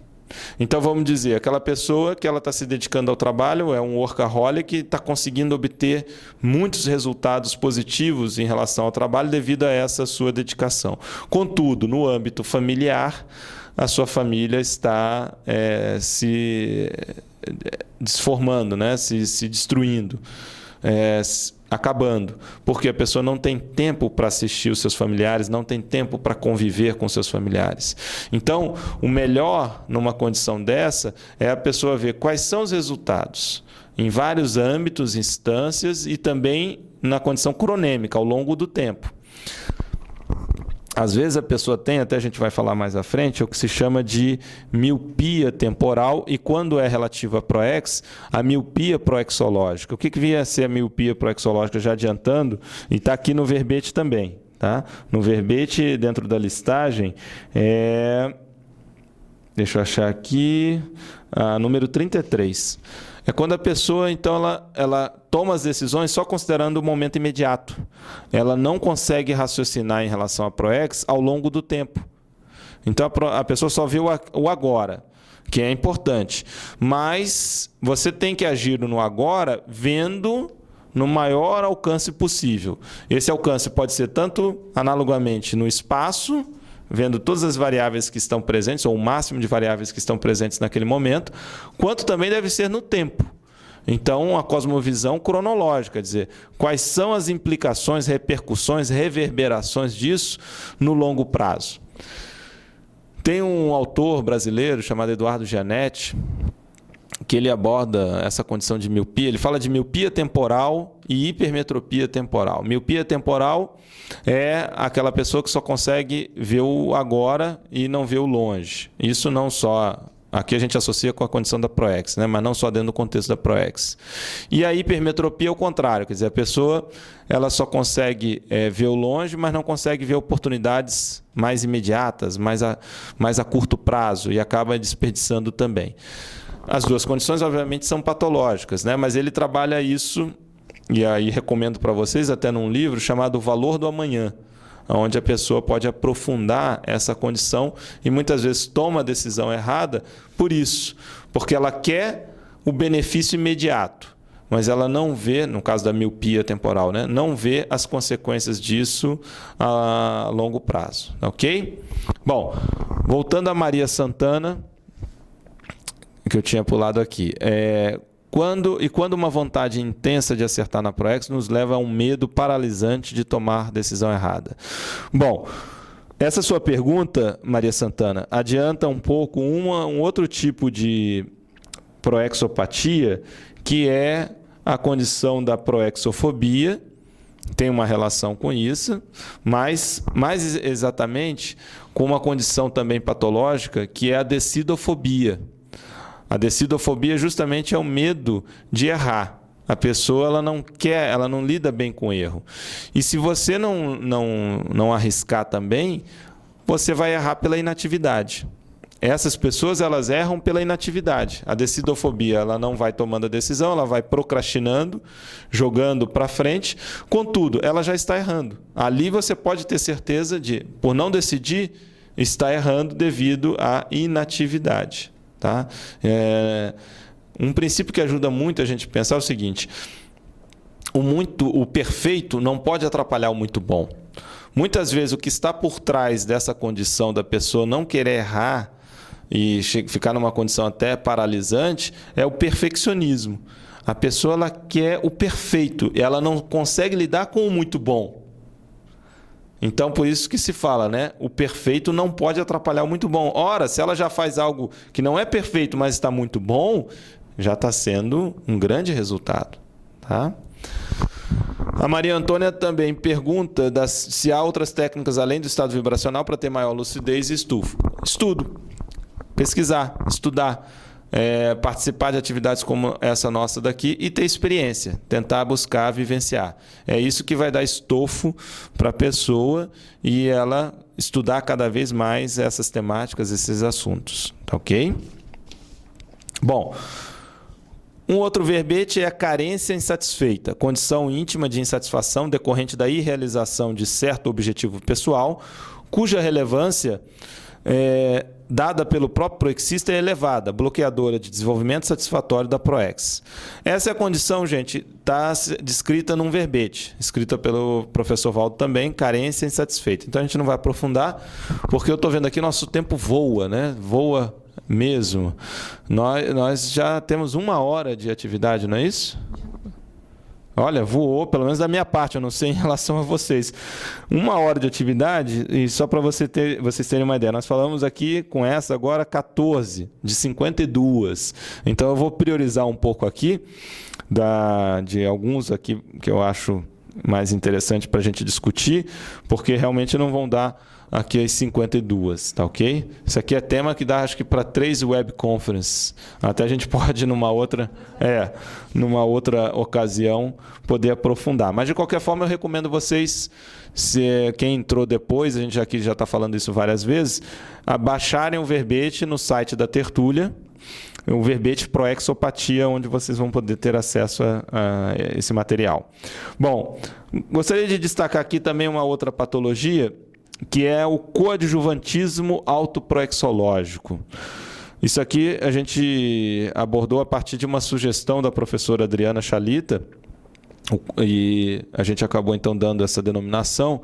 Então, vamos dizer, aquela pessoa que ela está se dedicando ao trabalho, é um workaholic, está conseguindo obter muitos resultados positivos em relação ao trabalho devido a essa sua dedicação. Contudo, no âmbito familiar, a sua família está se desformando, né? se destruindo, acabando, porque a pessoa não tem tempo para assistir os seus familiares, não tem tempo para conviver com seus familiares. Então, o melhor numa condição dessa é a pessoa ver quais são os resultados em vários âmbitos, instâncias e também na condição cronêmica, ao longo do tempo. Às vezes a pessoa tem, até a gente vai falar mais à frente, o que se chama de miopia temporal e quando é relativa a PROEX, a miopia proexológica. O que viria a ser a miopia proexológica, já adiantando, e está aqui no verbete também. Tá? No verbete, dentro da listagem, deixa eu achar aqui, número 33. É quando a pessoa, então, ela toma as decisões só considerando o momento imediato. Ela não consegue raciocinar em relação à PROEX ao longo do tempo. Então, a pessoa só vê o agora, que é importante. Mas você tem que agir no agora vendo no maior alcance possível. Esse alcance pode ser tanto analogamente no espaço, vendo todas as variáveis que estão presentes, ou o máximo de variáveis que estão presentes naquele momento, quanto também deve ser no tempo. Então, a cosmovisão cronológica, quer dizer, quais são as implicações, repercussões, reverberações disso no longo prazo. Tem um autor brasileiro chamado Eduardo Gianetti, que ele aborda essa condição de miopia. Ele fala de miopia temporal e hipermetropia temporal. Miopia temporal é aquela pessoa que só consegue ver o agora e não vê o longe. Isso não só... Aqui a gente associa com a condição da PROEX, né? Mas não só dentro do contexto da PROEX. E a hipermetropia é o contrário, quer dizer, a pessoa ela só consegue ver o longe, mas não consegue ver oportunidades mais imediatas, mais a curto prazo, e acaba desperdiçando também. As duas condições, obviamente, são patológicas, né? Mas ele trabalha isso, e aí recomendo para vocês, até num livro chamado O Valor do Amanhã, onde a pessoa pode aprofundar essa condição e muitas vezes toma a decisão errada por isso, porque ela quer o benefício imediato, mas ela não vê, no caso da miopia temporal, né? Não vê as consequências disso a longo prazo, ok? Bom, voltando a Maria Santana, que eu tinha pulado aqui. Quando uma vontade intensa de acertar na PROEX nos leva a um medo paralisante de tomar decisão errada. Bom, essa sua pergunta, Maria Santana, adianta um pouco um outro tipo de proexopatia, que é a condição da proexofobia, tem uma relação com isso, mas mais exatamente com uma condição também patológica, que é a decidofobia. A decidofobia justamente é o medo de errar. A pessoa ela não quer, ela não lida bem com o erro. E se você não arriscar também, você vai errar pela inatividade. Essas pessoas elas erram pela inatividade. A decidofobia ela não vai tomando a decisão, ela vai procrastinando, jogando para frente. Contudo, ela já está errando. Ali você pode ter certeza de, por não decidir, está errando devido à inatividade. Tá? Um princípio que ajuda muito a gente pensar é o seguinte: o perfeito não pode atrapalhar o muito bom. Muitas vezes o que está por trás dessa condição da pessoa não querer errar e ficar numa condição até paralisante é o perfeccionismo. A pessoa ela quer o perfeito, ela não consegue lidar com o muito bom. Então, por isso que se fala, né? O perfeito não pode atrapalhar o muito bom. Ora, se ela já faz algo que não é perfeito, mas está muito bom, já está sendo um grande resultado. Tá? A Maria Antônia também pergunta se há outras técnicas além do estado vibracional para ter maior lucidez e estudo. Pesquisar, estudar. Participar de atividades como essa nossa daqui e ter experiência, tentar buscar vivenciar. É isso que vai dar estofo para a pessoa e ela estudar cada vez mais essas temáticas, esses assuntos. Tá ok? Bom, um outro verbete é a carência insatisfeita, condição íntima de insatisfação decorrente da irrealização de certo objetivo pessoal, cuja relevância dada pelo próprio proexista é elevada, bloqueadora de desenvolvimento satisfatório da proex. Essa é a condição, gente, está descrita num verbete, escrita pelo professor Valdo também, carência insatisfeita. Então a gente não vai aprofundar, porque eu estou vendo aqui nosso tempo voa, né? Voa mesmo. Nós já temos 1 hora de atividade, não é isso? Olha, voou, pelo menos da minha parte, eu não sei em relação a vocês. 1 hora de atividade, e só para vocês terem uma ideia, nós falamos aqui com essa agora 14, de 52. Então eu vou priorizar um pouco aqui, de alguns aqui que eu acho mais interessante para a gente discutir, porque realmente não vão dar aqui as 52, tá ok? Isso aqui é tema que dá, acho que para 3 web conferences. Até a gente pode, numa outra ocasião, poder aprofundar. Mas, de qualquer forma, eu recomendo vocês, quem entrou depois, a gente aqui já está falando isso várias vezes, a baixarem o verbete no site da Tertúlia, o verbete Proexopatia, onde vocês vão poder ter acesso a esse material. Bom, gostaria de destacar aqui também uma outra patologia, que é o coadjuvantismo autoproexológico. Isso aqui a gente abordou a partir de uma sugestão da professora Adriana Chalita, e a gente acabou então dando essa denominação,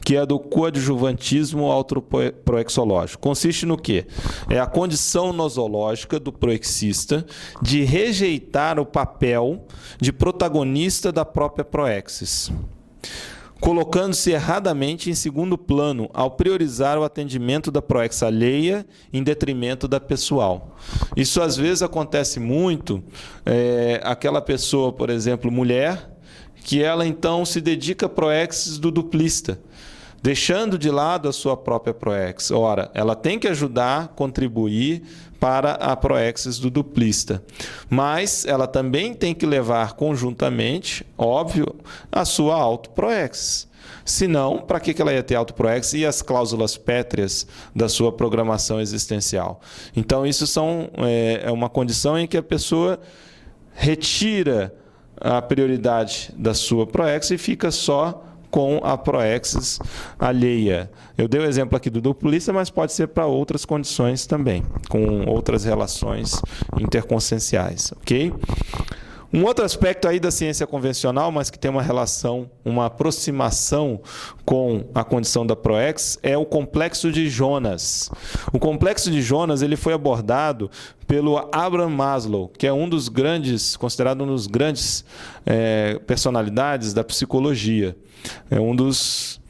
que é do coadjuvantismo autoproexológico. Consiste no quê? É a condição nosológica do proexista de rejeitar o papel de protagonista da própria proexis, colocando-se erradamente em segundo plano ao priorizar o atendimento da proex alheia em detrimento da pessoal. Isso às vezes acontece muito, aquela pessoa, por exemplo, mulher, que ela então se dedica a proexis do duplista, deixando de lado a sua própria proex. Ora, ela tem que ajudar, contribuir para a proexis do duplista, mas ela também tem que levar conjuntamente, óbvio, a sua autoproexis. Senão, para que ela ia ter autoproexis e as cláusulas pétreas da sua programação existencial? Então, isso é uma condição em que a pessoa retira a prioridade da sua proexis e fica só com a proexis alheia. Eu dei o exemplo aqui do duplista, mas pode ser para outras condições também, com outras relações interconscienciais, ok? Um outro aspecto aí da ciência convencional, mas que tem uma relação, uma aproximação com a condição da proex, é o complexo de Jonas. O complexo de Jonas ele foi abordado pelo Abraham Maslow, que é considerado um dos grandes personalidades da psicologia. É um dos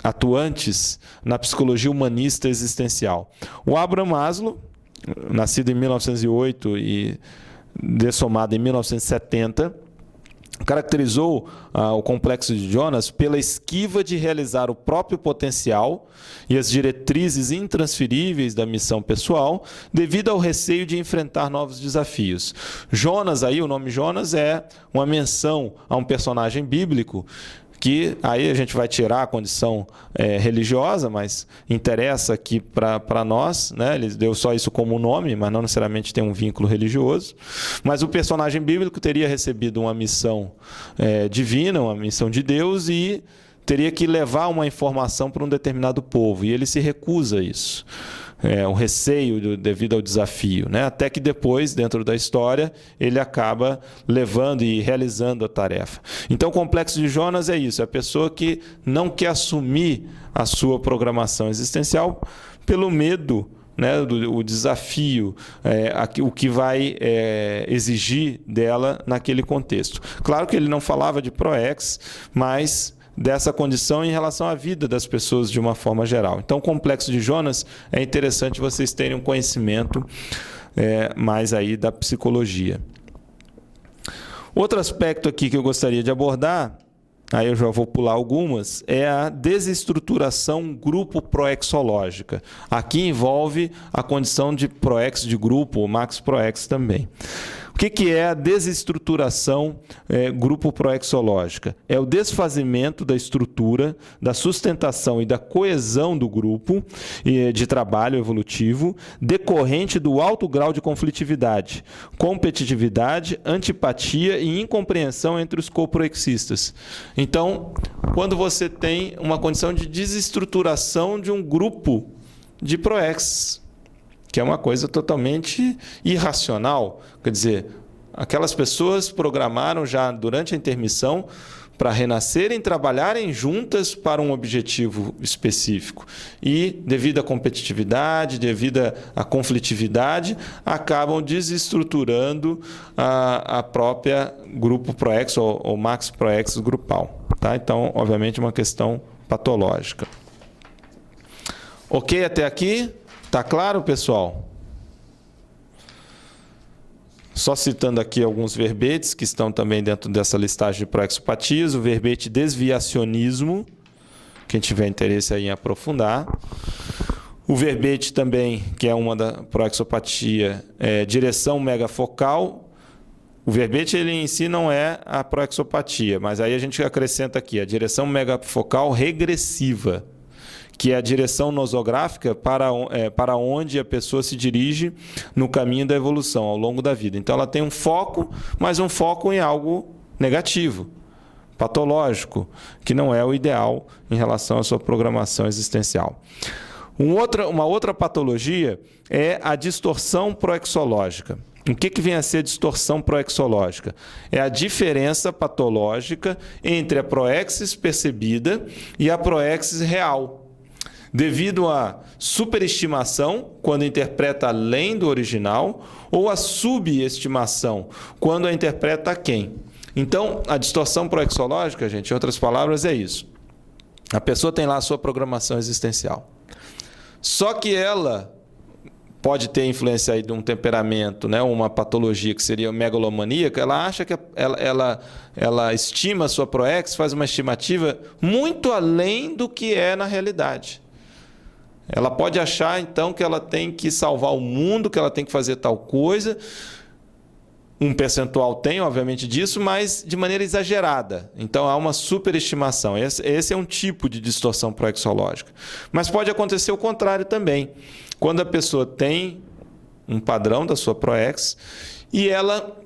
atuantes na psicologia humanista existencial. O Abraham Maslow, nascido em 1908 e dessomado em 1970, caracterizou o complexo de Jonas pela esquiva de realizar o próprio potencial e as diretrizes intransferíveis da missão pessoal devido ao receio de enfrentar novos desafios. Jonas, aí, o nome Jonas é uma menção a um personagem bíblico que aí a gente vai tirar a condição religiosa, mas interessa aqui para nós, né? Ele deu só isso como nome, mas não necessariamente tem um vínculo religioso. Mas o personagem bíblico teria recebido uma missão divina, uma missão de Deus, e teria que levar uma informação para um determinado povo, e ele se recusa a isso. O receio devido ao desafio, né? Até que depois, dentro da história, ele acaba levando e realizando a tarefa. Então, o complexo de Jonas é isso, é a pessoa que não quer assumir a sua programação existencial pelo medo, né, o desafio, o que vai exigir dela naquele contexto. Claro que ele não falava de proex, mas dessa condição em relação à vida das pessoas de uma forma geral. Então, o complexo de Jonas é interessante vocês terem um conhecimento mais aí da psicologia. Outro aspecto aqui que eu gostaria de abordar, aí eu já vou pular algumas, é a desestruturação grupo-proexológica. Aqui envolve a condição de proex de grupo, ou max proex também. O que é a desestruturação grupo proexológica? É o desfazimento da estrutura, da sustentação e da coesão do grupo de trabalho evolutivo, decorrente do alto grau de conflitividade, competitividade, antipatia e incompreensão entre os coproexistas. Então, quando você tem uma condição de desestruturação de um grupo de proex, que é uma coisa totalmente irracional. Quer dizer, aquelas pessoas programaram já durante a intermissão para renascerem, trabalharem juntas para um objetivo específico. E, devido à competitividade, devido à conflitividade, acabam desestruturando a própria grupo proex ou max proex grupal. Tá? Então, obviamente, uma questão patológica. Ok até aqui? Tá claro, pessoal? Só citando aqui alguns verbetes que estão também dentro dessa listagem de proexopatias, o verbete desviacionismo, quem tiver interesse aí em aprofundar. O verbete também, que é uma da proexopatia, é direção megafocal. O verbete ele em si não é a proexopatia, mas aí a gente acrescenta aqui a direção megafocal regressiva, que é a direção nosográfica para onde a pessoa se dirige no caminho da evolução ao longo da vida. Então, ela tem um foco, mas um foco em algo negativo, patológico, que não é o ideal em relação à sua programação existencial. Uma outra patologia é a distorção proexológica. O que vem a ser a distorção proexológica? É a diferença patológica entre a proexis percebida e a proexis real, devido à superestimação, quando interpreta além do original, ou à subestimação, quando a interpreta aquém. Então, a distorção proexológica, gente, em outras palavras, é isso. A pessoa tem lá a sua programação existencial. Só que ela pode ter influência aí de um temperamento, né, uma patologia que seria megalomaníaca. Ela acha que ela estima a sua proex, faz uma estimativa muito além do que é na realidade. Ela pode achar, então, que ela tem que salvar o mundo, que ela tem que fazer tal coisa. Um percentual tem, obviamente, disso, mas de maneira exagerada. Então, há uma superestimação. Esse é um tipo de distorção proexológica. Mas pode acontecer o contrário também. Quando a pessoa tem um padrão da sua proex e ela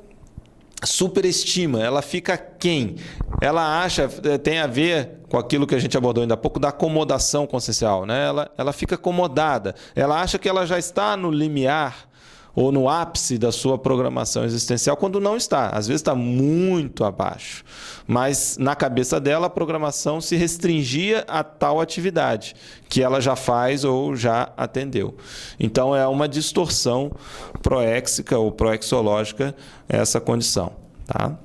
superestima, ela fica aquém. Ela acha, tem a ver com aquilo que a gente abordou ainda há pouco, da acomodação consciencial, né? Ela fica acomodada, ela acha que ela já está no limiar ou no ápice da sua programação existencial, quando não está. Às vezes está muito abaixo. Mas na cabeça dela a programação se restringia a tal atividade que ela já faz ou já atendeu. Então é uma distorção proéxica ou proexológica essa condição. Tá?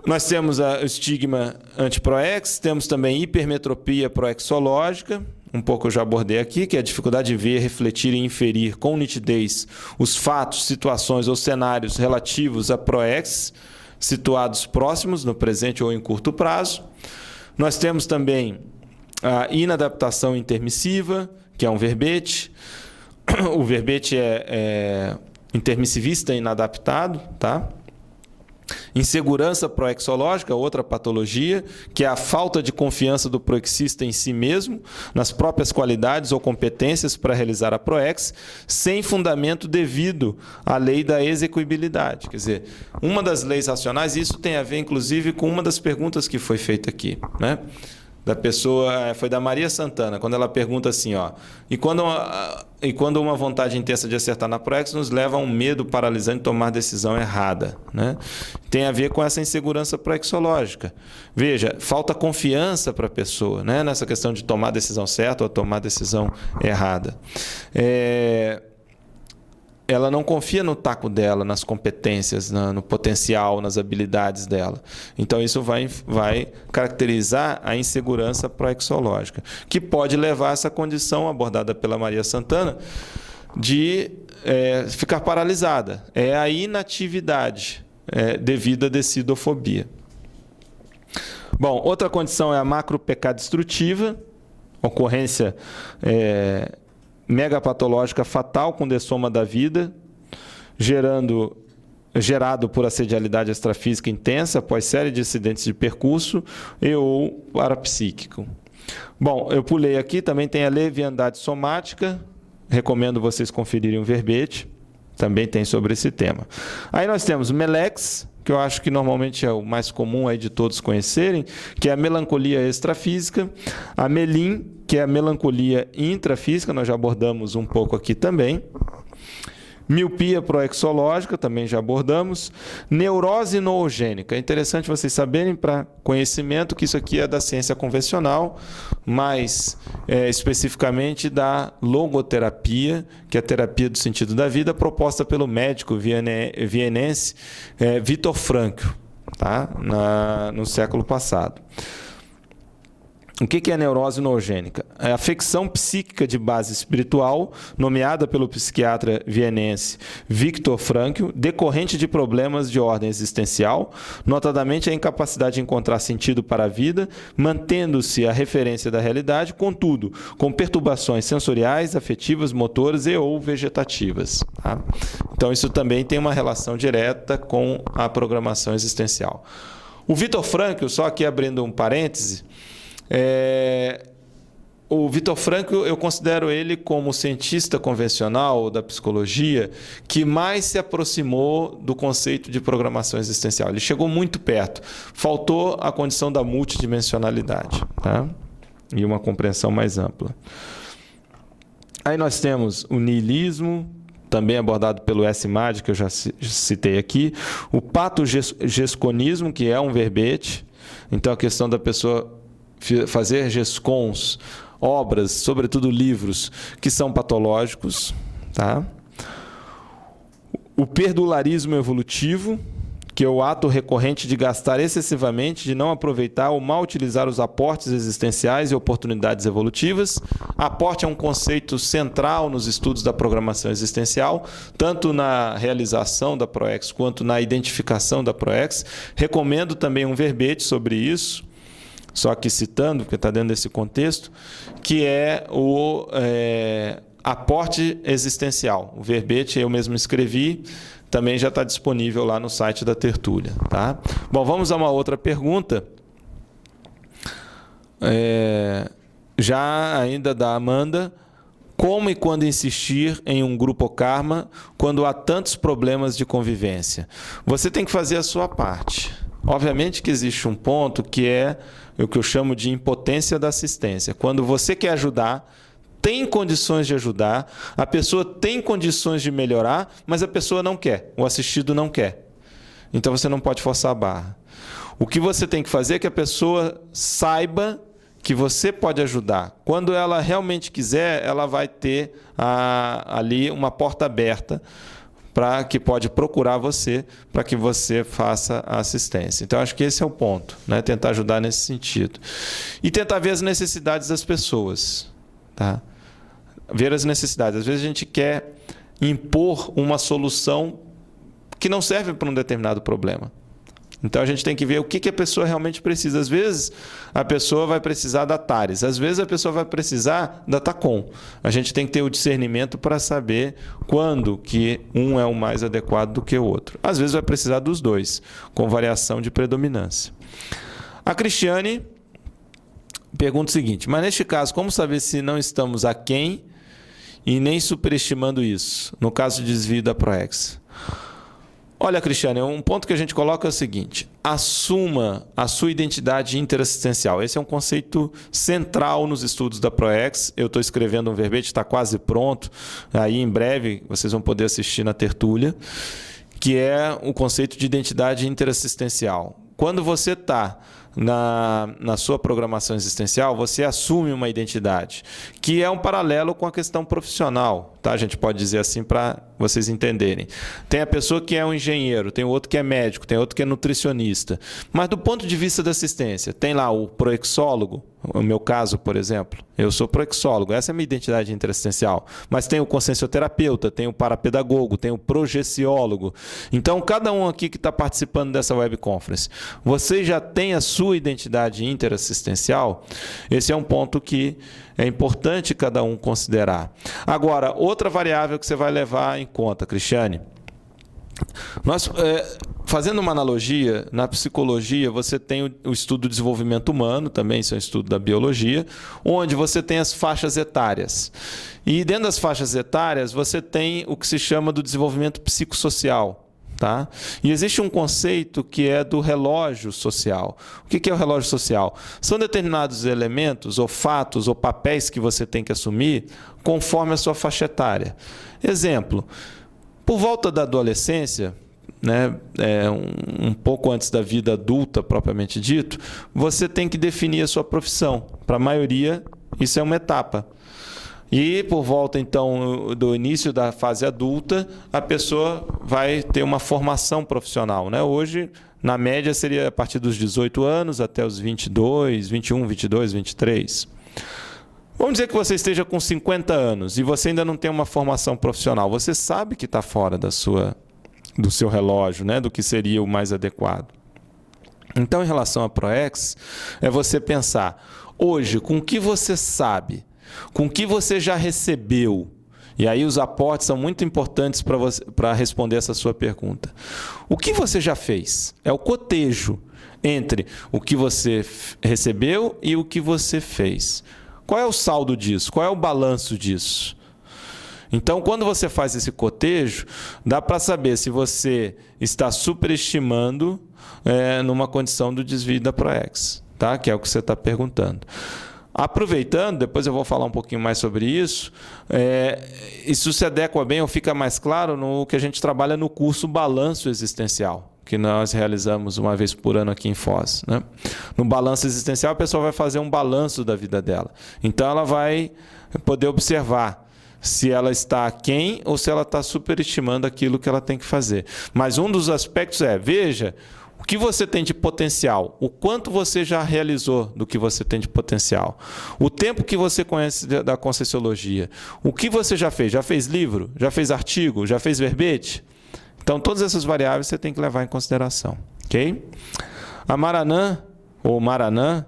Nós temos o estigma antiproex, temos também hipermetropia proexológica, um pouco eu já abordei aqui, que é a dificuldade de ver, refletir e inferir com nitidez os fatos, situações ou cenários relativos a proex, situados próximos, no presente ou em curto prazo. Nós temos também a inadaptação intermissiva, que é um verbete. O verbete é intermissivista inadaptado, tá? Insegurança proexológica, outra patologia, que é a falta de confiança do proexista em si mesmo, nas próprias qualidades ou competências para realizar a proex, sem fundamento devido à lei da execuibilidade. Quer dizer, uma das leis racionais, isso tem a ver, inclusive, com uma das perguntas que foi feita aqui, né? Da pessoa, foi da Maria Santana, quando ela pergunta assim, ó, e quando uma vontade intensa de acertar na proex nos leva a um medo paralisante de tomar decisão errada, né? Tem a ver com essa insegurança proexológica. Veja, falta confiança para a pessoa, né? Nessa questão de tomar a decisão certa ou tomar a decisão errada. Ela não confia no taco dela, nas competências, no potencial, nas habilidades dela. Então, isso vai caracterizar a insegurança proexológica, que pode levar a essa condição abordada pela Maria Santana de ficar paralisada. É a inatividade devido à decidofobia. Bom, outra condição é a macropecadistrutiva, ocorrência megapatológica fatal com dessoma da vida, gerando gerado por assedialidade extrafísica intensa após série de acidentes de percurso e ou parapsíquico. Bom, eu pulei aqui, também tem a leviandade somática, recomendo vocês conferirem o verbete, também tem sobre esse tema. Aí nós temos melex, que eu acho que normalmente é o mais comum aí de todos conhecerem, que é a melancolia extrafísica, a melim, que é a melancolia intrafísica, nós já abordamos um pouco aqui também. Miopia proexológica, também já abordamos. Neurose noogênica. É interessante vocês saberem, para conhecimento, que isso aqui é da ciência convencional, mas especificamente da logoterapia, que é a terapia do sentido da vida, proposta pelo médico vienense Viktor Frankl, tá? No século passado. O que é a neurose noogênica? É a afecção psíquica de base espiritual, nomeada pelo psiquiatra vienense Viktor Frankl, decorrente de problemas de ordem existencial, notadamente a incapacidade de encontrar sentido para a vida, mantendo-se a referência da realidade, contudo, com perturbações sensoriais, afetivas, motoras e ou vegetativas. Tá? Então, isso também tem uma relação direta com a programação existencial. O Viktor Frankl, só aqui abrindo um parêntese, o Viktor Frankl, eu considero ele como o cientista convencional da psicologia que mais se aproximou do conceito de programação existencial. Ele chegou muito perto. Faltou a condição da multidimensionalidade, tá? E uma compreensão mais ampla. Aí nós temos o niilismo, também abordado pelo S. Mad, que eu já citei aqui. O patogesconismo, que é um verbete. Então, a questão da pessoa fazer gescons, obras, sobretudo livros, que são patológicos. Tá? O perdularismo evolutivo, que é o ato recorrente de gastar excessivamente, de não aproveitar ou mal utilizar os aportes existenciais e oportunidades evolutivas. Aporte é um conceito central nos estudos da programação existencial, tanto na realização da ProEx quanto na identificação da ProEx. Recomendo também um verbete sobre isso, só que citando, porque está dentro desse contexto, que é o aporte existencial. O verbete eu mesmo escrevi, também já está disponível lá no site da Tertúlia. Tá? Bom, vamos a uma outra pergunta. Já ainda da Amanda. Como e quando insistir em um grupo karma quando há tantos problemas de convivência? Você tem que fazer a sua parte. Obviamente que existe um ponto que é o que eu chamo de impotência da assistência. Quando você quer ajudar, tem condições de ajudar, a pessoa tem condições de melhorar, mas a pessoa não quer, o assistido não quer. Então você não pode forçar a barra. O que você tem que fazer é que a pessoa saiba que você pode ajudar. Quando ela realmente quiser, ela vai ter ali uma porta aberta para que pode procurar você, para que você faça a assistência. Então, acho que esse é o ponto, né? Tentar ajudar nesse sentido. E tentar ver as necessidades das pessoas. Tá? Ver as necessidades. Às vezes a gente quer impor uma solução que não serve para um determinado problema. Então, a gente tem que ver o que a pessoa realmente precisa. Às vezes, a pessoa vai precisar da TARES. Às vezes, a pessoa vai precisar da TACOM. A gente tem que ter o discernimento para saber quando que um é o mais adequado do que o outro. Às vezes, vai precisar dos dois, com variação de predominância. A Cristiane pergunta o seguinte: mas neste caso, como saber se não estamos aquém e nem superestimando isso, no caso de desvio da ProEx? Olha, Cristiane, um ponto que a gente coloca é o seguinte: assuma a sua identidade interassistencial. Esse é um conceito central nos estudos da ProEx. Eu estou escrevendo um verbete, está quase pronto. Aí, em breve, vocês vão poder assistir na tertúlia, que é o conceito de identidade interassistencial. Quando você está na sua programação existencial, você assume uma identidade, que é um paralelo com a questão profissional, tá? A gente pode dizer assim para vocês entenderem. Tem a pessoa que é um engenheiro, tem outro que é médico, tem outro que é nutricionista. Mas do ponto de vista da assistência, tem lá o proexólogo, no meu caso, por exemplo, eu sou proexólogo, essa é a minha identidade interassistencial. Mas tem o consciencioterapeuta, tem o parapedagogo, tem o progeciólogo. Então, cada um aqui que está participando dessa webconference, você já tem a sua identidade interassistencial? Esse é um ponto que é importante cada um considerar. Agora, outra variável que você vai levar em conta, Cristiane, Fazendo uma analogia, na psicologia você tem o estudo do desenvolvimento humano, também isso é um estudo da biologia, onde você tem as faixas etárias. E dentro das faixas etárias você tem o que se chama do desenvolvimento psicossocial. Tá? E existe um conceito que é do relógio social. O que é o relógio social? São determinados elementos, ou fatos, ou papéis que você tem que assumir conforme a sua faixa etária. Exemplo, por volta da adolescência, né, um pouco antes da vida adulta propriamente dito, você tem que definir a sua profissão. Para a maioria, isso é uma etapa. E por volta, então, do início da fase adulta, a pessoa vai ter uma formação profissional, né? Hoje, na média, seria a partir dos 18 anos até os 22, 21, 22, 23. Vamos dizer que você esteja com 50 anos e você ainda não tem uma formação profissional. Você sabe que está fora do seu relógio, né? Do que seria o mais adequado. Então, em relação à ProEx, é você pensar, hoje, com o que você sabe, com o que você já recebeu, e aí os aportes são muito importantes para responder essa sua pergunta. O que você já fez? É o cotejo entre o que você recebeu e o que você fez. Qual é o saldo disso? Qual é o balanço disso? Então, quando você faz esse cotejo, dá para saber se você está superestimando numa condição do desvio da ProEx, tá? Que é o que você está perguntando. Aproveitando, depois eu vou falar um pouquinho mais sobre isso, isso se adequa bem ou fica mais claro no que a gente trabalha no curso Balanço Existencial, que nós realizamos uma vez por ano aqui em Foz, né? No balanço existencial, a pessoa vai fazer um balanço da vida dela. Então, ela vai poder observar se ela está aquém ou se ela está superestimando aquilo que ela tem que fazer. Mas um dos aspectos veja o que você tem de potencial, o quanto você já realizou do que você tem de potencial, o tempo que você conhece da Conscienciologia, o que você já fez livro, já fez artigo, já fez verbete? Então, todas essas variáveis você tem que levar em consideração, ok? A Maranã, ou Maranã,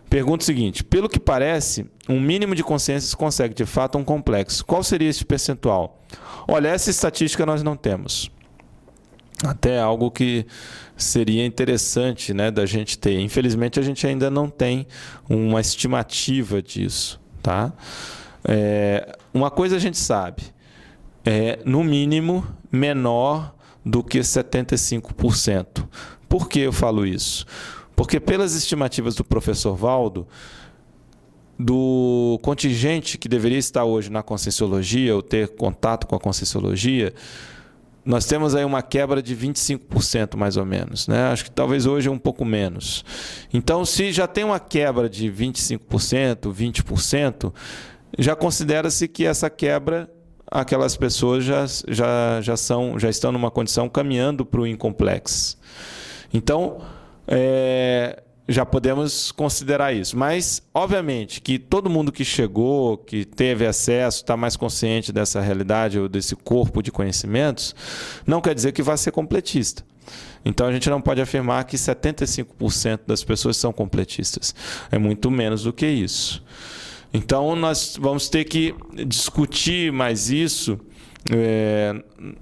pergunta o seguinte: pelo que parece, um mínimo de consciências consegue, de fato, um complexo. Qual seria esse percentual? Olha, essa estatística nós não temos. Até algo que seria interessante, né, da gente ter. Infelizmente, a gente ainda não tem uma estimativa disso, tá? Uma coisa a gente sabe, no mínimo, menor do que 75%. Por que eu falo isso? Porque pelas estimativas do professor Valdo, do contingente que deveria estar hoje na Conscienciologia, ou ter contato com a Conscienciologia, nós temos aí uma quebra de 25% mais ou menos, né? Acho que talvez hoje um pouco menos. Então, se já tem uma quebra de 25%, 20%, já considera-se que essa quebra, aquelas pessoas já estão numa condição caminhando para o incomplexo. Então, já podemos considerar isso. Mas, obviamente, que todo mundo que chegou, que teve acesso, está mais consciente dessa realidade ou desse corpo de conhecimentos, não quer dizer que vai ser completista. Então, a gente não pode afirmar que 75% das pessoas são completistas. É muito menos do que isso. Então, nós vamos ter que discutir mais isso.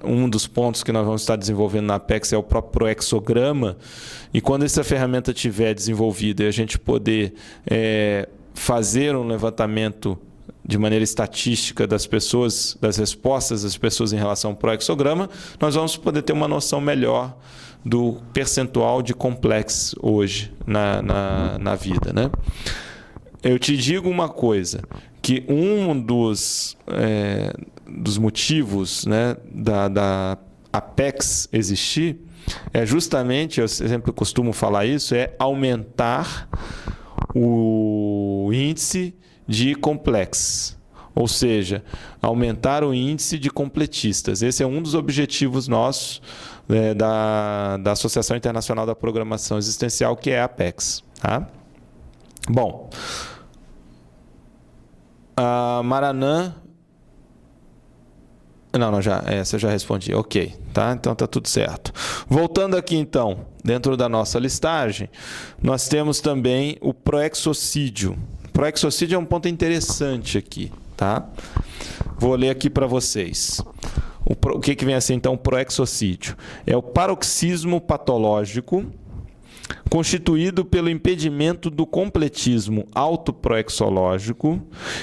Um dos pontos que nós vamos estar desenvolvendo na Apex é o próprio proexograma, e quando essa ferramenta estiver desenvolvida e a gente poder fazer um levantamento de maneira estatística das pessoas, das respostas das pessoas em relação ao proexograma, nós vamos poder ter uma noção melhor do percentual de complexo hoje na vida, né? Eu te digo uma coisa, que um dos motivos, né, da Apex existir é justamente, eu sempre costumo falar isso, aumentar o índice de complexos, ou seja, aumentar o índice de completistas. Esse é um dos objetivos nossos da Associação Internacional da Programação Existencial, que é a Apex. Tá? Bom, a Maranã... Não, essa eu já respondi. Ok, tá? Então está tudo certo. Voltando aqui, então, dentro da nossa listagem, nós temos também o proexocídio. O proexocídio é um ponto interessante aqui, tá? Vou ler aqui para vocês. O que vem a ser, então, o proexocídio? É o paroxismo patológico constituído pelo impedimento do completismo autoproexológico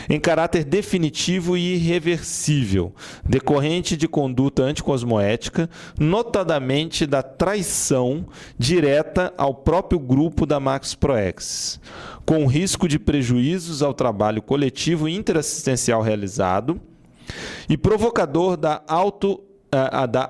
em caráter definitivo e irreversível, decorrente de conduta anticosmoética, notadamente da traição direta ao próprio grupo da Max Proex, com risco de prejuízos ao trabalho coletivo interassistencial realizado e provocador da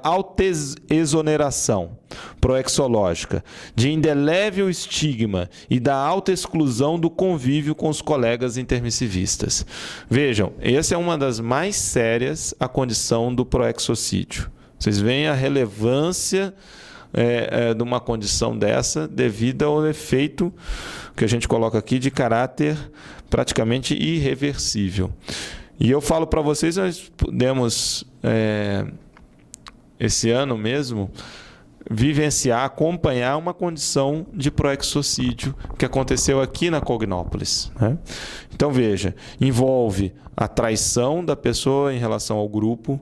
autoexoneração proexológica, de indelével estigma e da autoexclusão do convívio com os colegas intermissivistas. Vejam, essa é uma das mais sérias, a condição do proexocídio. Vocês veem a relevância de uma condição dessa devido ao efeito que a gente coloca aqui de caráter praticamente irreversível. E eu falo para vocês, nós pudemos, esse ano mesmo, vivenciar, acompanhar uma condição de proexocídio que aconteceu aqui na Cognópolis, né? Então, veja, envolve a traição da pessoa em relação ao grupo,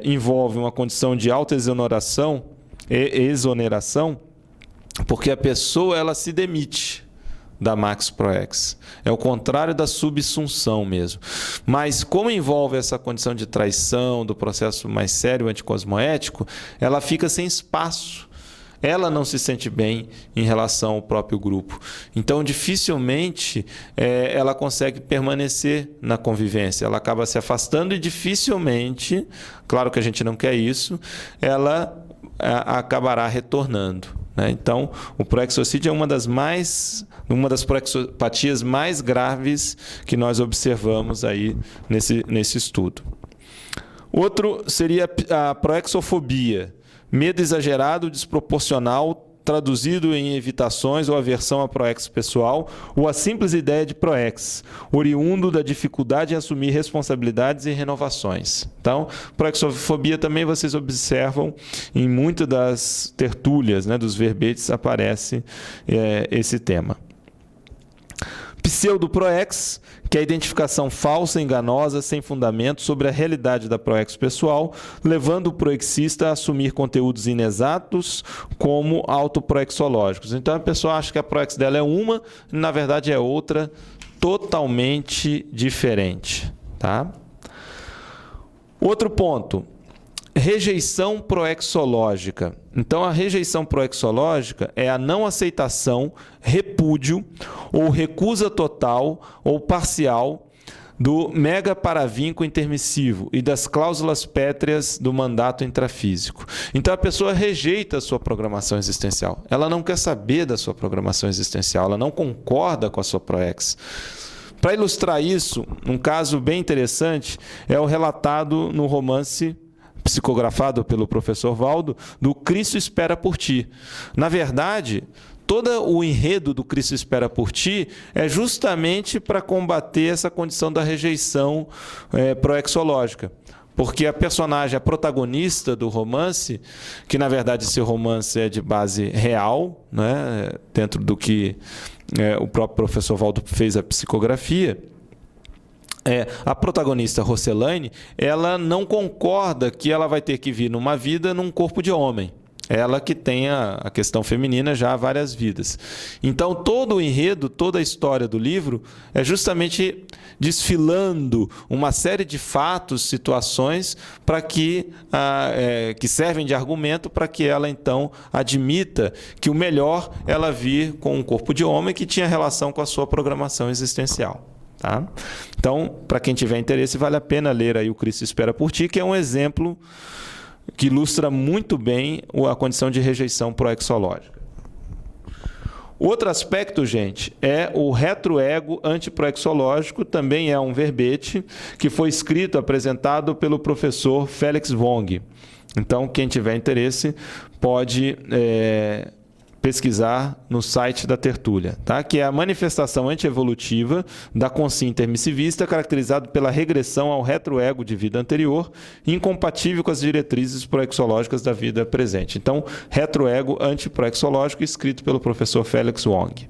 envolve uma condição de autoexoneração, porque a pessoa ela se demite da Max Proex. É o contrário da subsunção mesmo. Mas como envolve essa condição de traição, do processo mais sério anticosmoético, ela fica sem espaço. Ela não se sente bem em relação ao próprio grupo. Então, dificilmente ela consegue permanecer na convivência. Ela acaba se afastando e dificilmente, claro que a gente não quer isso, ela acabará retornando, né? Então, o proexocídio é uma das proexopatias mais graves que nós observamos aí nesse estudo. Outro seria a proexofobia, medo exagerado, desproporcional, traduzido em evitações ou aversão à proex pessoal, ou a simples ideia de proex, oriundo da dificuldade em assumir responsabilidades e renovações. Então, proexofobia também vocês observam em muitas das tertúlias, né, dos verbetes aparece esse tema. Pseudo-proex, que é a identificação falsa, enganosa, sem fundamento sobre a realidade da proex pessoal, levando o proexista a assumir conteúdos inexatos como autoproexológicos. Então a pessoa acha que a proex dela é uma, na verdade é outra, totalmente diferente, tá? Outro ponto. Rejeição proexológica. Então, a rejeição proexológica é a não aceitação, repúdio ou recusa total ou parcial do megaparavinco intermissivo e das cláusulas pétreas do mandato intrafísico. Então, a pessoa rejeita a sua programação existencial. Ela não quer saber da sua programação existencial, ela não concorda com a sua proex. Para ilustrar isso, um caso bem interessante é o relatado no romance psicografado pelo professor Valdo, do Cristo Espera por Ti. Na verdade, todo o enredo do Cristo Espera por Ti é justamente para combater essa condição da rejeição proexológica. Porque a personagem, a protagonista do romance, que na verdade esse romance é de base real, né, dentro do que o próprio professor Valdo fez a psicografia, a protagonista Rosselaine, ela não concorda que ela vai ter que vir numa vida num corpo de homem. Ela que tem a questão feminina já há várias vidas. Então, todo o enredo, toda a história do livro é justamente desfilando uma série de fatos, situações, para que servem de argumento para que ela, então, admita que o melhor é ela vir com um corpo de homem que tinha relação com a sua programação existencial. Tá? Então, para quem tiver interesse, vale a pena ler aí o Cristo Espera por Ti, que é um exemplo que ilustra muito bem a condição de rejeição proexológica. Outro aspecto, gente, é o retroego antiproexológico, também é um verbete que foi escrito, apresentado pelo professor Félix Wong. Então, quem tiver interesse pode pesquisar no site da tertúlia, tá? Que é a manifestação antievolutiva da consciência intermissivista, caracterizado pela regressão ao retroego de vida anterior, incompatível com as diretrizes proexológicas da vida presente. Então, retroego antiproexológico, escrito pelo professor Félix Wong.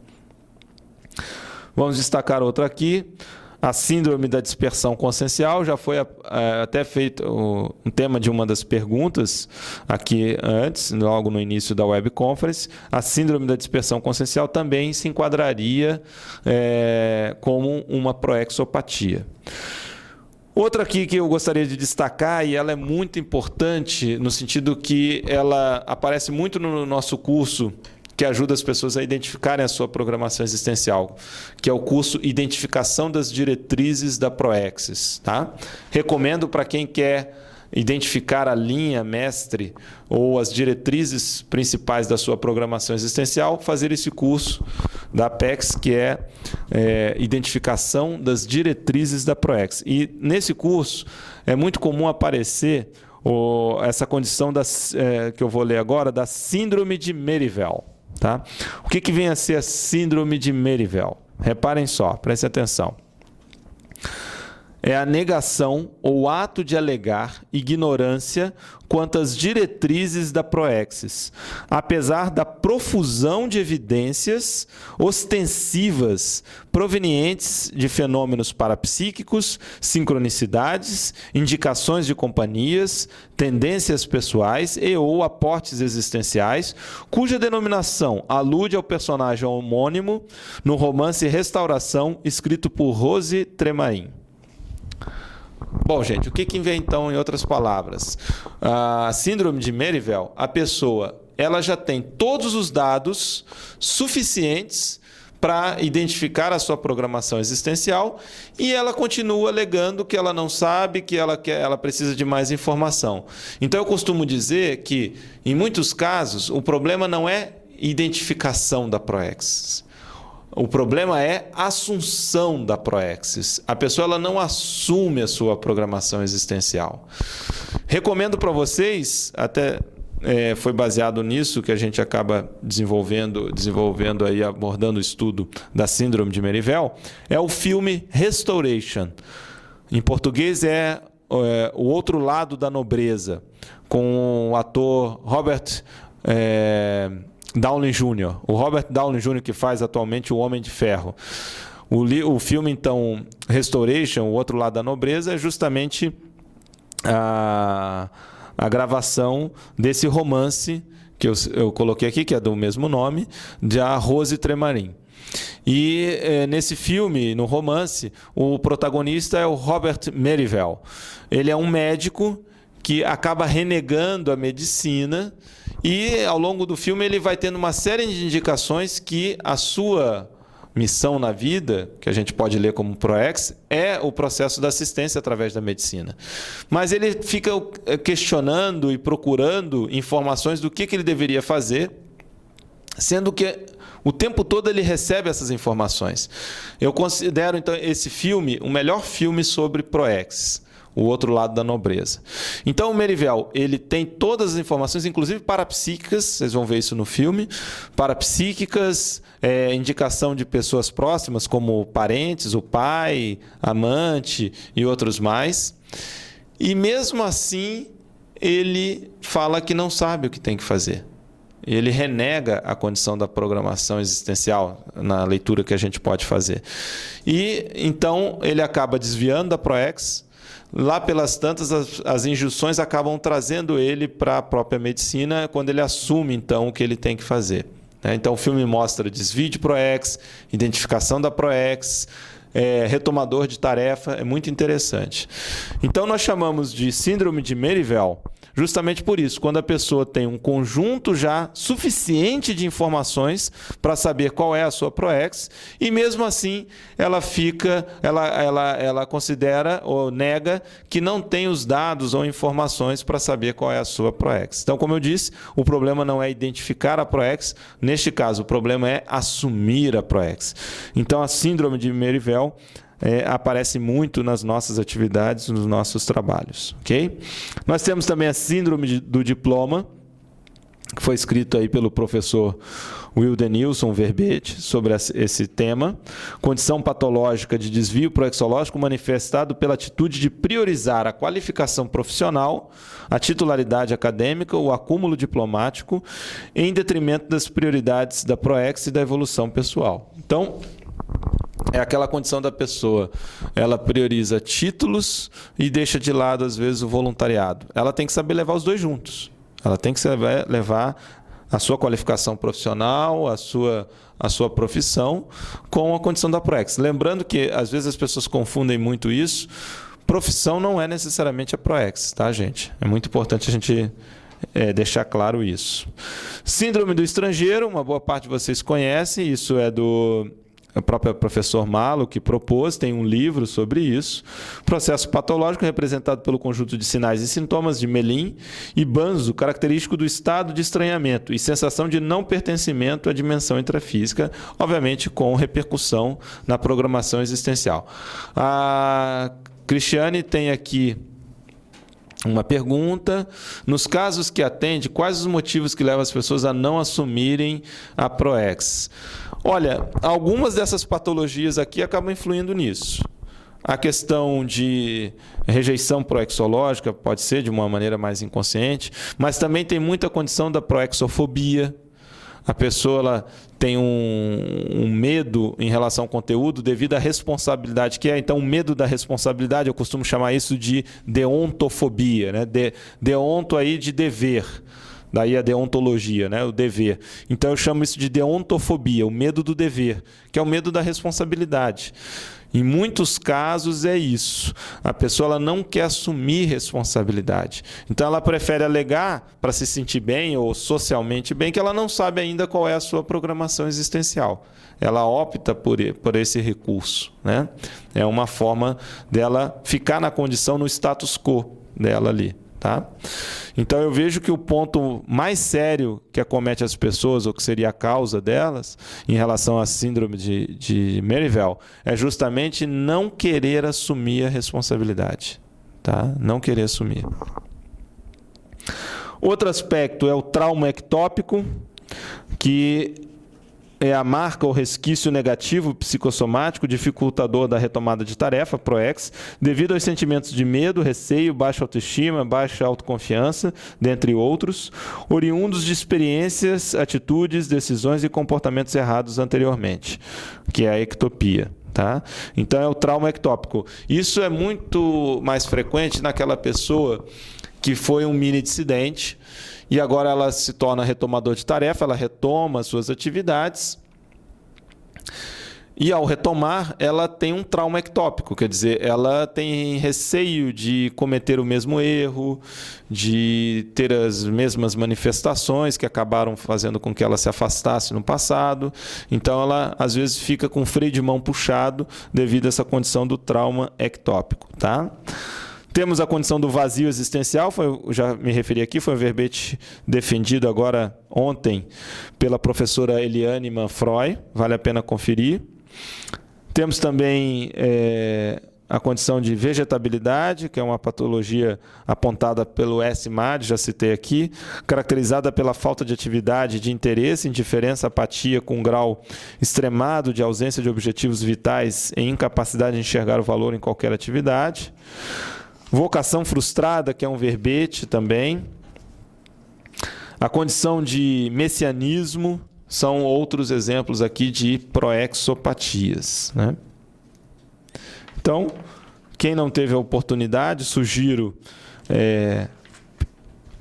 Vamos destacar outra aqui, a síndrome da dispersão consciencial, já foi até feito um tema de uma das perguntas aqui antes, logo no início da webconference. A síndrome da dispersão consciencial também se enquadraria como uma proexopatia. Outra aqui que eu gostaria de destacar, e ela é muito importante no sentido que ela aparece muito no nosso curso, que ajuda as pessoas a identificarem a sua programação existencial, que é o curso Identificação das Diretrizes da Proexis. Tá? Recomendo para quem quer identificar a linha mestre ou as diretrizes principais da sua programação existencial, fazer esse curso da Apex, que é Identificação das Diretrizes da Proexis. E nesse curso é muito comum aparecer essa condição que eu vou ler agora, da Síndrome de Merivale. Tá? O que vem a ser a Síndrome de Merivale? Reparem só, prestem atenção. É a negação ou ato de alegar ignorância quanto às diretrizes da proexis, apesar da profusão de evidências ostensivas provenientes de fenômenos parapsíquicos, sincronicidades, indicações de companhias, tendências pessoais e ou aportes existenciais, cuja denominação alude ao personagem homônimo no romance Restauração, escrito por Rose Tremarin. Bom, gente, o que vem então, em outras palavras? A síndrome de Merivale, a pessoa ela já tem todos os dados suficientes para identificar a sua programação existencial e ela continua alegando que ela não sabe, que ela precisa de mais informação. Então, eu costumo dizer que, em muitos casos, o problema não é identificação da proexis. O problema é a assunção da proexis. A pessoa ela não assume a sua programação existencial. Recomendo para vocês, até foi baseado nisso que a gente acaba desenvolvendo aí, abordando o estudo da síndrome de Merivale, é o filme Restoration. Em português é O Outro Lado da Nobreza, com o ator Robert Downey Jr., o Robert Downey Jr. que faz atualmente o Homem de Ferro. O filme, então, Restoration, O Outro Lado da Nobreza, é justamente a gravação desse romance que eu coloquei aqui, que é do mesmo nome, de a Rose Tremarin. E nesse filme, no romance, o protagonista é o Robert Merivale. Ele é um médico que acaba renegando a medicina e, ao longo do filme, ele vai tendo uma série de indicações que a sua missão na vida, que a gente pode ler como proex, é o processo da assistência através da medicina. Mas ele fica questionando e procurando informações do que ele deveria fazer, sendo que o tempo todo ele recebe essas informações. Eu considero, então, esse filme o melhor filme sobre proex. O Outro Lado da Nobreza. Então, o Merivale, ele tem todas as informações, inclusive parapsíquicas, vocês vão ver isso no filme, parapsíquicas, indicação de pessoas próximas, como parentes, o pai, amante e outros mais. E mesmo assim, ele fala que não sabe o que tem que fazer. Ele renega a condição da programação existencial na leitura que a gente pode fazer. E, então, ele acaba desviando da proex. Lá pelas tantas, as injunções acabam trazendo ele para a própria medicina quando ele assume, então, o que ele tem que fazer. Então, o filme mostra desvio de proex, identificação da proex, retomador de tarefa, é muito interessante. Então, nós chamamos de síndrome de Merivale justamente por isso, quando a pessoa tem um conjunto já suficiente de informações para saber qual é a sua proex, e mesmo assim ela considera ou nega que não tem os dados ou informações para saber qual é a sua proex. Então, como eu disse, o problema não é identificar a proex, neste caso o problema é assumir a proex. Então, a síndrome de Merivale aparece muito nas nossas atividades, nos nossos trabalhos. Okay? Nós temos também a síndrome do diploma, que foi escrito aí pelo professor Wildenilson Verbete sobre esse tema. Condição patológica de desvio proexológico manifestado pela atitude de priorizar a qualificação profissional, a titularidade acadêmica, o acúmulo diplomático, em detrimento das prioridades da proex e da evolução pessoal. Então, é aquela condição da pessoa, ela prioriza títulos e deixa de lado, às vezes, o voluntariado. Ela tem que saber levar os dois juntos. Ela tem que saber levar a sua qualificação profissional, a sua profissão, com a condição da ProEx. Lembrando que, às vezes, as pessoas confundem muito isso. Profissão não é necessariamente a ProEx, tá, gente? É muito importante a gente deixar claro isso. Síndrome do estrangeiro, uma boa parte de vocês conhecem, isso é do próprio professor Malo que propôs, tem um livro sobre isso. Processo patológico representado pelo conjunto de sinais e sintomas de Melin e Banzo, característico do estado de estranhamento e sensação de não pertencimento à dimensão intrafísica, obviamente com repercussão na programação existencial. A Cristiane tem aqui uma pergunta. Nos casos que atende, quais os motivos que levam as pessoas a não assumirem a ProEx? Olha, algumas dessas patologias aqui acabam influindo nisso. A questão de rejeição proexológica pode ser de uma maneira mais inconsciente, mas também tem muita condição da proexofobia. A pessoa ela tem um medo em relação ao conteúdo devido à responsabilidade que é. Então, o medo da responsabilidade, eu costumo chamar isso de deontofobia, né? Deonto aí de dever. Daí a deontologia, né? O dever. Então, eu chamo isso de deontofobia, o medo do dever, que é o medo da responsabilidade. Em muitos casos é isso. A pessoa ela não quer assumir responsabilidade. Então ela prefere alegar para se sentir bem ou socialmente bem que ela não sabe ainda qual é a sua programação existencial. Ela opta por esse recurso, né? É uma forma dela ficar na condição, no status quo dela ali. Tá? Então eu vejo que o ponto mais sério que acomete as pessoas, ou que seria a causa delas, em relação à síndrome de Merivale, é justamente não querer assumir a responsabilidade. Tá? Não querer assumir. Outro aspecto é o trauma ectópico, que é a marca ou resquício negativo psicossomático dificultador da retomada de tarefa, ProEx, devido aos sentimentos de medo, receio, baixa autoestima, baixa autoconfiança, dentre outros, oriundos de experiências, atitudes, decisões e comportamentos errados anteriormente, que é a ectopia. Tá? Então é o trauma ectópico. Isso é muito mais frequente naquela pessoa que foi um mini dissidente e agora ela se torna retomador de tarefa, ela retoma as suas atividades e, ao retomar, ela tem um trauma ectópico, quer dizer, ela tem receio de cometer o mesmo erro, de ter as mesmas manifestações que acabaram fazendo com que ela se afastasse no passado. Então, ela, às vezes, fica com o freio de mão puxado devido a essa condição do trauma ectópico. Tá? Temos a condição do vazio existencial, já me referi aqui, foi um verbete defendido agora ontem pela professora Eliane Manfroy, vale a pena conferir. Temos também a condição de vegetabilidade, que é uma patologia apontada pelo SMAD, já citei aqui, caracterizada pela falta de atividade, de interesse, indiferença, apatia, com um grau extremado de ausência de objetivos vitais e incapacidade de enxergar o valor em qualquer atividade. Vocação frustrada, que é um verbete também. A condição de messianismo são outros exemplos aqui de proexopatias, né? Então, quem não teve a oportunidade, sugiro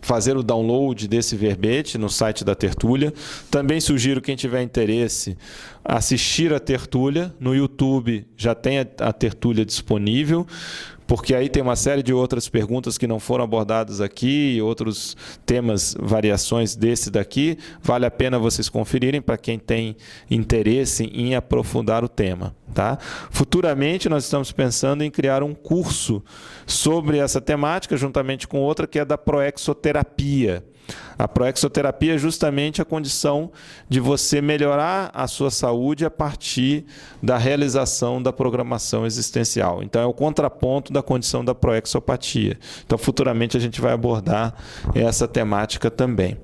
fazer o download desse verbete no site da Tertúlia. Também sugiro, quem tiver interesse, assistir a Tertúlia. No YouTube já tem a Tertúlia disponível, porque aí tem uma série de outras perguntas que não foram abordadas aqui, outros temas, variações desse daqui. Vale a pena vocês conferirem para quem tem interesse em aprofundar o tema. Tá? Futuramente, nós estamos pensando em criar um curso sobre essa temática, juntamente com outra que é da proexoterapia. A proexoterapia é justamente a condição de você melhorar a sua saúde a partir da realização da programação existencial. Então, é o contraponto da condição da proexopatia. Então, futuramente, a gente vai abordar essa temática também.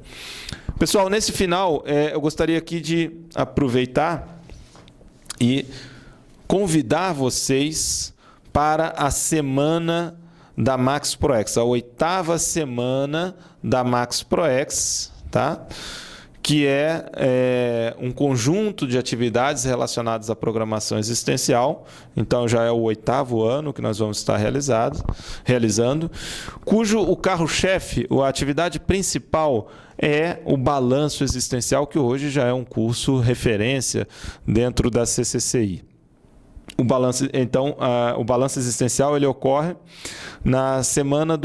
Pessoal, nesse final, eu gostaria aqui de aproveitar e convidar vocês para a semana da Max ProEx, a 8ª semana da Max ProEx, tá? que é um conjunto de atividades relacionadas à programação existencial. Então, já é o 8º ano que nós vamos estar realizando, cujo o carro-chefe, a atividade principal, é o balanço existencial, que hoje já é um curso referência dentro da CCCI. O balanço existencial ele ocorre na semana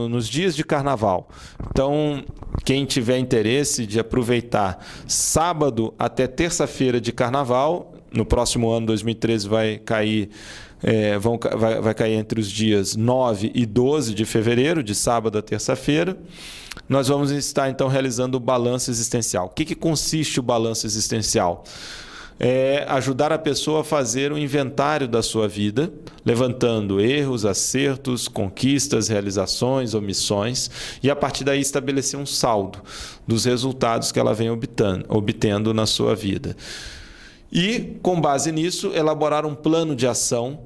nos dias de carnaval. Então, quem tiver interesse de aproveitar sábado até terça-feira de carnaval, no próximo ano, 2013, vai cair entre os dias 9 e 12 de fevereiro, de sábado a terça-feira. Nós vamos estar, então, realizando o balanço existencial. O que consiste o balanço existencial? É ajudar a pessoa a fazer um inventário da sua vida, levantando erros, acertos, conquistas, realizações, omissões, e a partir daí estabelecer um saldo dos resultados que ela vem obtendo na sua vida. E, com base nisso, elaborar um plano de ação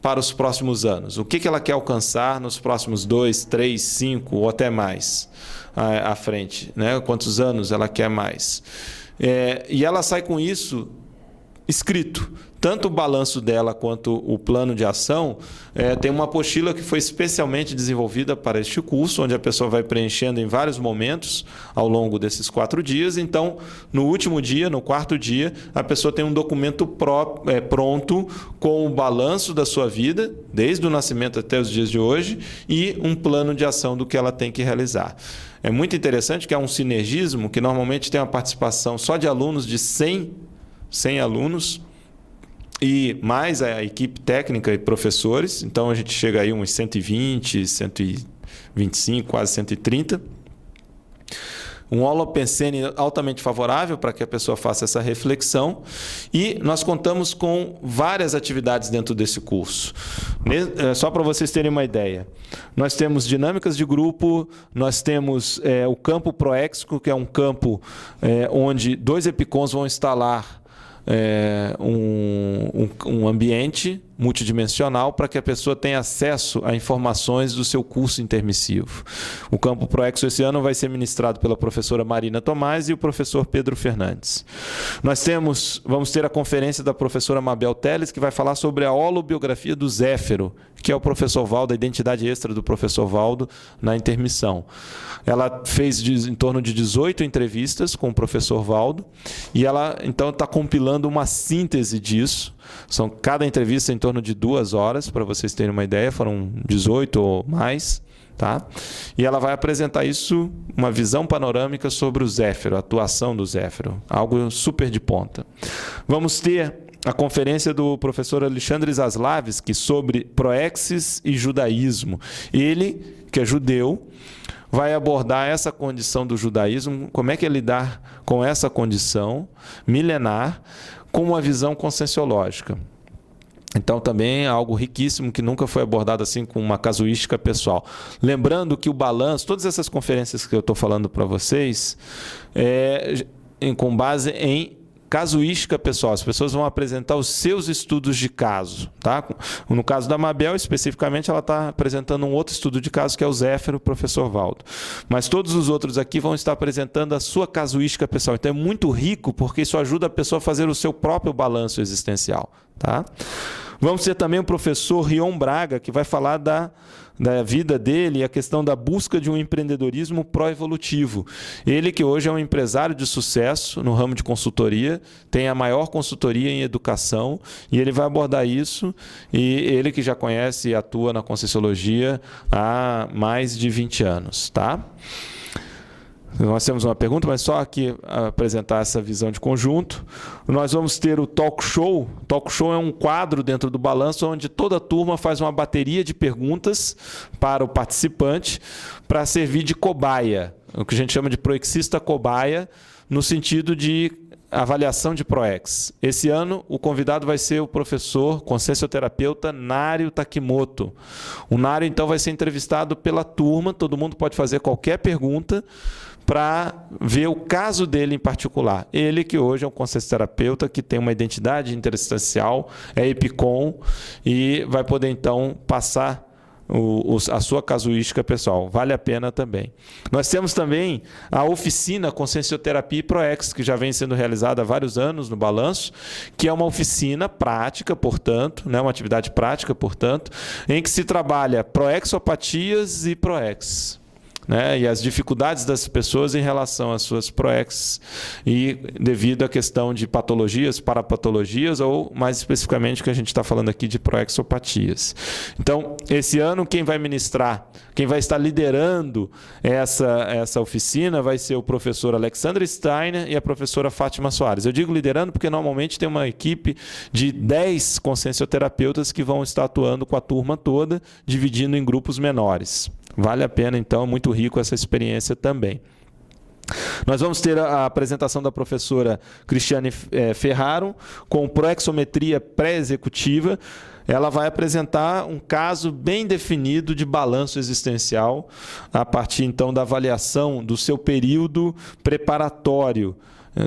para os próximos anos. O que ela quer alcançar nos próximos 2, 3, 5 ou até mais à frente, né? Quantos anos ela quer mais. E ela sai com isso escrito. Tanto o balanço dela quanto o plano de ação tem uma apostila que foi especialmente desenvolvida para este curso, onde a pessoa vai preenchendo em vários momentos ao longo desses 4 dias. Então, no último dia, no 4º dia, a pessoa tem um documento pronto com o balanço da sua vida, desde o nascimento até os dias de hoje, e um plano de ação do que ela tem que realizar. É muito interessante que é um sinergismo que normalmente tem uma participação só de alunos de 100 alunos, e mais a equipe técnica e professores. Então, a gente chega aí uns 120, 125, quase 130. Um holopensene altamente favorável para que a pessoa faça essa reflexão. E nós contamos com várias atividades dentro desse curso. Só para vocês terem uma ideia. Nós temos dinâmicas de grupo, nós temos o campo proéxico, que é um campo onde 2 EPICONs vão instalar um ambiente multidimensional para que a pessoa tenha acesso a informações do seu curso intermissivo. O campo Proexo esse ano vai ser ministrado pela professora Marina Tomás e o professor Pedro Fernandes. Vamos ter a conferência da professora Mabel Teles, que vai falar sobre a holobiografia do Zéfiro, que é o professor Valdo, a identidade extra do professor Valdo na intermissão. Ela fez em torno de 18 entrevistas com o professor Valdo e ela, então, está compilando uma síntese disso. Cada entrevista em torno de 2 horas, para vocês terem uma ideia, foram 18 ou mais. Tá? E ela vai apresentar isso, uma visão panorâmica sobre o Zéfiro, a atuação do Zéfiro, algo super de ponta. Vamos ter a conferência do professor Alexandre Zaslavski sobre proexis e judaísmo. Ele, que é judeu, vai abordar essa condição do judaísmo, como é que é lidar com essa condição milenar, com uma visão conscienciológica. Então, também é algo riquíssimo que nunca foi abordado assim com uma casuística pessoal. Lembrando que o balanço, todas essas conferências que eu estou falando para vocês, com base em casuística pessoal. As pessoas vão apresentar os seus estudos de caso. Tá? No caso da Mabel, especificamente, ela está apresentando um outro estudo de caso, que é o Zéfiro, o professor Valdo. Mas todos os outros aqui vão estar apresentando a sua casuística pessoal. Então é muito rico, porque isso ajuda a pessoa a fazer o seu próprio balanço existencial. Tá? Vamos ter também o professor Rion Braga, que vai falar da vida dele e a questão da busca de um empreendedorismo pró-evolutivo. Ele, que hoje é um empresário de sucesso no ramo de consultoria, tem a maior consultoria em educação, e ele vai abordar isso, e ele que já conhece e atua na Conscienciologia há mais de 20 anos. Tá? Nós temos uma pergunta, mas só aqui apresentar essa visão de conjunto. Nós vamos ter o Talk Show. O Talk Show é um quadro dentro do balanço onde toda a turma faz uma bateria de perguntas para o participante para servir de cobaia, o que a gente chama de proexista cobaia, no sentido de avaliação de ProEx. Esse ano, o convidado vai ser o professor consciencioterapeuta Nário Takimoto. O Nário, então, vai ser entrevistado pela turma, todo mundo pode fazer qualquer pergunta para ver o caso dele em particular. Ele, que hoje é um consciencioterapeuta que tem uma identidade interestancial, é EPICON, e vai poder, então, passar a sua casuística pessoal. Vale a pena também. Nós temos também a oficina Consciencioterapia e ProEx, que já vem sendo realizada há vários anos no Balanço, que é uma oficina prática, portanto, né, uma atividade prática, portanto, em que se trabalha proexopatias e ProEx. Né, e as dificuldades das pessoas em relação às suas ProEx e devido à questão de patologias, parapatologias ou, mais especificamente, que a gente está falando aqui de proexopatias. Então, esse ano, quem vai ministrar, quem vai estar liderando essa oficina vai ser o professor Alexandre Steiner e a professora Fátima Soares. Eu digo liderando porque normalmente tem uma equipe de 10 consciencioterapeutas que vão estar atuando com a turma toda, dividindo em grupos menores. Vale a pena, então, é muito rico essa experiência também. Nós vamos ter a apresentação da professora Cristiane Ferraro com proexometria pré-executiva. Ela vai apresentar um caso bem definido de balanço existencial a partir, então, da avaliação do seu período preparatório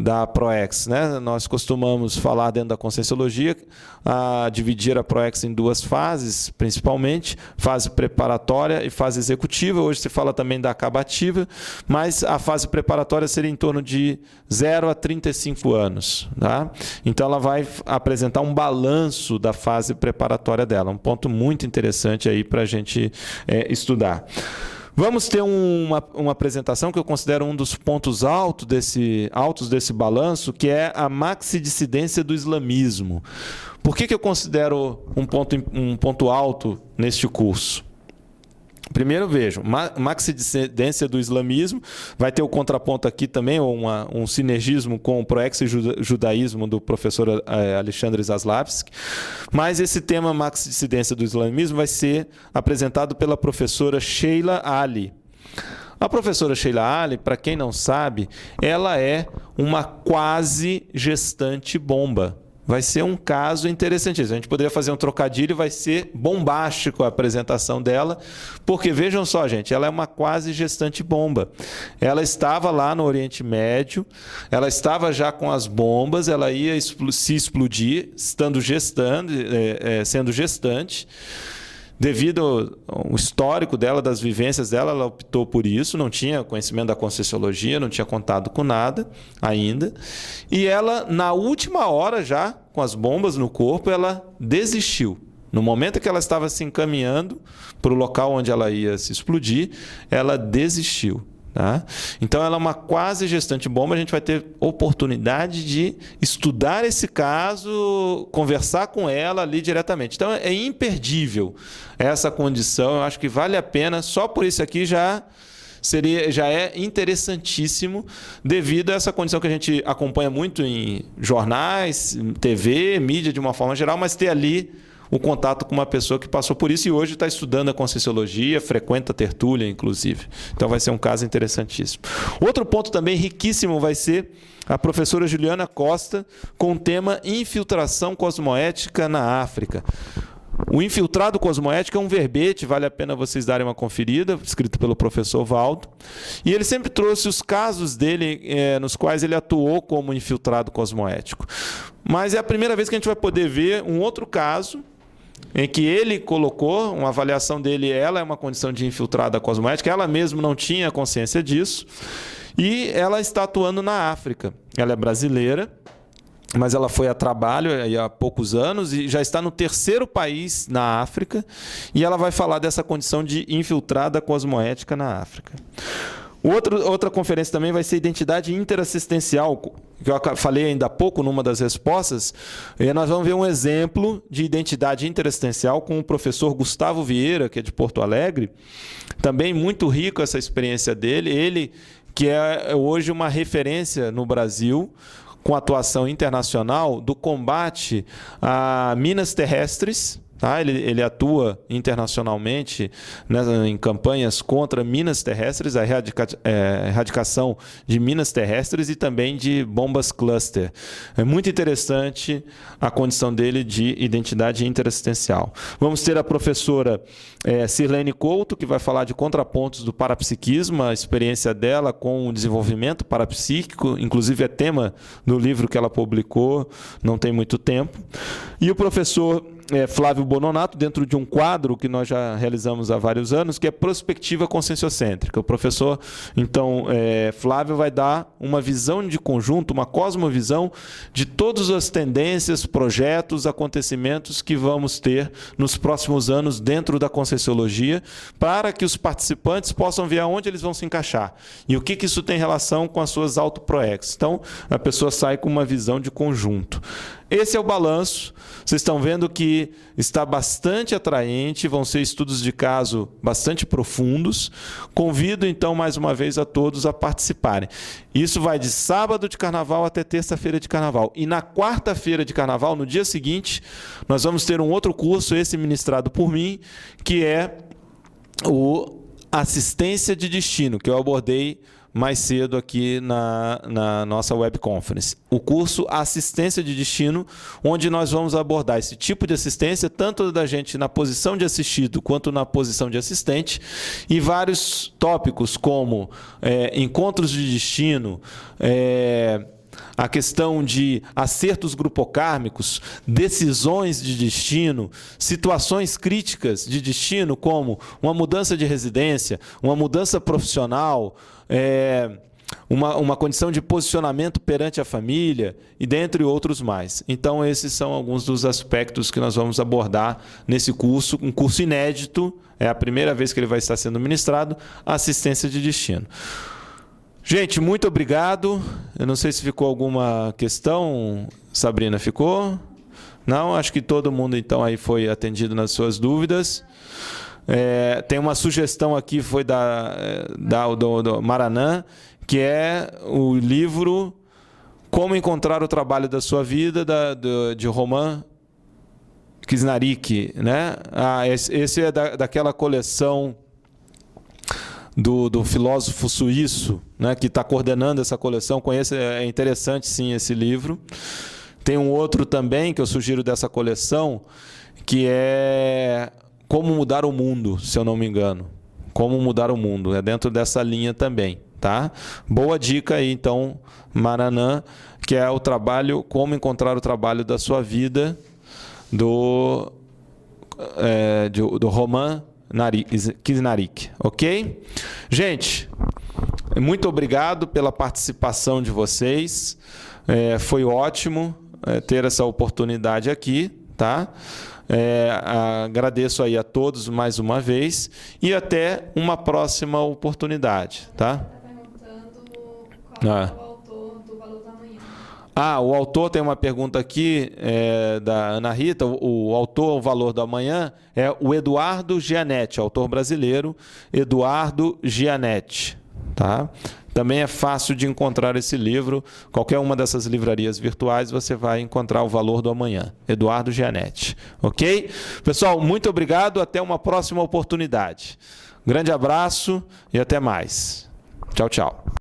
da ProEx, né? Nós costumamos falar dentro da Conscienciologia a dividir a ProEx em duas fases, principalmente, fase preparatória e fase executiva. Hoje se fala também da acabativa, mas a fase preparatória seria em torno de 0 a 35 anos. Tá? Então ela vai apresentar um balanço da fase preparatória dela, um ponto muito interessante aí para a gente estudar. Vamos ter uma apresentação que eu considero um dos pontos altos desse balanço, que é a maxidissidência do islamismo. Por que eu considero um ponto alto neste curso? Primeiro, vejam, maxidissidência do islamismo, vai ter o contraponto aqui também, um sinergismo com o proex e judaísmo do professor Alexandre Zaslavsky, mas esse tema maxidissidência do islamismo vai ser apresentado pela professora Sheila Ali. A professora Sheila Ali, para quem não sabe, ela é uma quase gestante bomba. Vai ser um caso interessantíssimo. A gente poderia fazer um trocadilho, vai ser bombástico a apresentação dela, porque vejam só, gente, ela é uma quase gestante bomba. Ela estava lá no Oriente Médio, ela estava já com as bombas, ela ia se explodir, sendo gestante. Devido ao histórico dela, das vivências dela, ela optou por isso, não tinha conhecimento da Conscienciologia, não tinha contato com nada ainda. E ela, na última hora já, com as bombas no corpo, ela desistiu. No momento que ela estava se encaminhando para o local onde ela ia se explodir, ela desistiu. Tá? Então, ela é uma quase gestante bomba. A gente vai ter oportunidade de estudar esse caso, conversar com ela ali diretamente. Então, é imperdível essa condição. Eu acho que vale a pena. Só por isso aqui já é interessantíssimo, devido a essa condição que a gente acompanha muito em jornais, TV, mídia de uma forma geral, mas ter ali o contato com uma pessoa que passou por isso e hoje está estudando a Conscienciologia, frequenta a tertúlia, inclusive. Então vai ser um caso interessantíssimo. Outro ponto também riquíssimo vai ser a professora Juliana Costa com o tema infiltração cosmoética na África. O infiltrado cosmoético é um verbete, vale a pena vocês darem uma conferida, escrito pelo professor Valdo. E ele sempre trouxe os casos dele nos quais ele atuou como infiltrado cosmoético. Mas é a primeira vez que a gente vai poder ver um outro caso em que ele colocou, uma avaliação dele, ela é uma condição de infiltrada cosmoética, ela mesma não tinha consciência disso, e ela está atuando na África. Ela é brasileira, mas ela foi a trabalho há poucos anos e já está no 3º país na África, e ela vai falar dessa condição de infiltrada cosmoética na África. Outra conferência também vai ser identidade interassistencial, que eu falei ainda há pouco numa das respostas. E nós vamos ver um exemplo de identidade interassistencial com o professor Gustavo Vieira, que é de Porto Alegre. Também muito rico essa experiência dele. Ele, que é hoje uma referência no Brasil, com atuação internacional, do combate a minas terrestres. Tá? Ele atua internacionalmente, né, em campanhas contra minas terrestres, a erradicação de minas terrestres e também de bombas cluster. É muito interessante a condição dele de identidade interassistencial. Vamos ter a professora Sirlene Couto, que vai falar de contrapontos do parapsiquismo, a experiência dela com o desenvolvimento parapsíquico, inclusive é tema do livro que ela publicou não tem muito tempo. E o professor Flávio Bononato, dentro de um quadro que nós já realizamos há vários anos, que é Prospectiva Conscienciocêntrica. O professor, então, Flávio vai dar uma visão de conjunto, uma cosmovisão de todas as tendências, projetos, acontecimentos que vamos ter nos próximos anos dentro da Conscienciologia, para que os participantes possam ver aonde eles vão se encaixar e o que isso tem relação com as suas autoproex. Então, a pessoa sai com uma visão de conjunto. Esse é o balanço. Vocês estão vendo que está bastante atraente, vão ser estudos de caso bastante profundos. Convido, então, mais uma vez a todos a participarem. Isso vai de sábado de carnaval até terça-feira de carnaval. E na quarta-feira de carnaval, no dia seguinte, nós vamos ter um outro curso, esse ministrado por mim, que é o Assistência de Destino, que eu abordei mais cedo aqui na nossa webconference. O curso Assistência de Destino, onde nós vamos abordar esse tipo de assistência, tanto da gente na posição de assistido quanto na posição de assistente, e vários tópicos como encontros de destino, a questão de acertos grupocármicos, decisões de destino, situações críticas de destino, como uma mudança de residência, uma mudança profissional, uma condição de posicionamento perante a família, e dentre outros mais. Então, esses são alguns dos aspectos que nós vamos abordar nesse curso, um curso inédito, é a primeira vez que ele vai estar sendo ministrado, Assistência de Destino. Gente, muito obrigado. Eu não sei se ficou alguma questão. Sabrina, ficou? Não? Acho que todo mundo, então, aí foi atendido nas suas dúvidas. Tem uma sugestão aqui, foi do Maranã, que é o livro Como Encontrar o Trabalho da Sua Vida, de Roman Krishnarik, né? Esse é daquela coleção do filósofo suíço, né, que está coordenando essa coleção. Conheço, é interessante sim esse livro. Tem um outro também que eu sugiro dessa coleção, que é Como Mudar o Mundo, se eu não me engano. Como Mudar o Mundo, é dentro dessa linha também, tá? Boa dica aí, então, Maranã, que é o trabalho, Como Encontrar o Trabalho da Sua Vida, do Roman Krishnarik, ok? Gente, muito obrigado pela participação de vocês. Foi ótimo ter essa oportunidade aqui, tá? Agradeço aí a todos mais uma vez e até uma próxima oportunidade, tá? Está perguntando qual é o autor do Valor da Manhã. O autor, tem uma pergunta aqui da Ana Rita. O autor, O Valor da Manhã, é o Eduardo Gianetti, autor brasileiro, Eduardo Gianetti, tá? Também é fácil de encontrar esse livro. Qualquer uma dessas livrarias virtuais você vai encontrar O Valor do Amanhã, Eduardo Gianetti, ok? Pessoal, muito obrigado, até uma próxima oportunidade. Grande abraço e até mais. Tchau, tchau.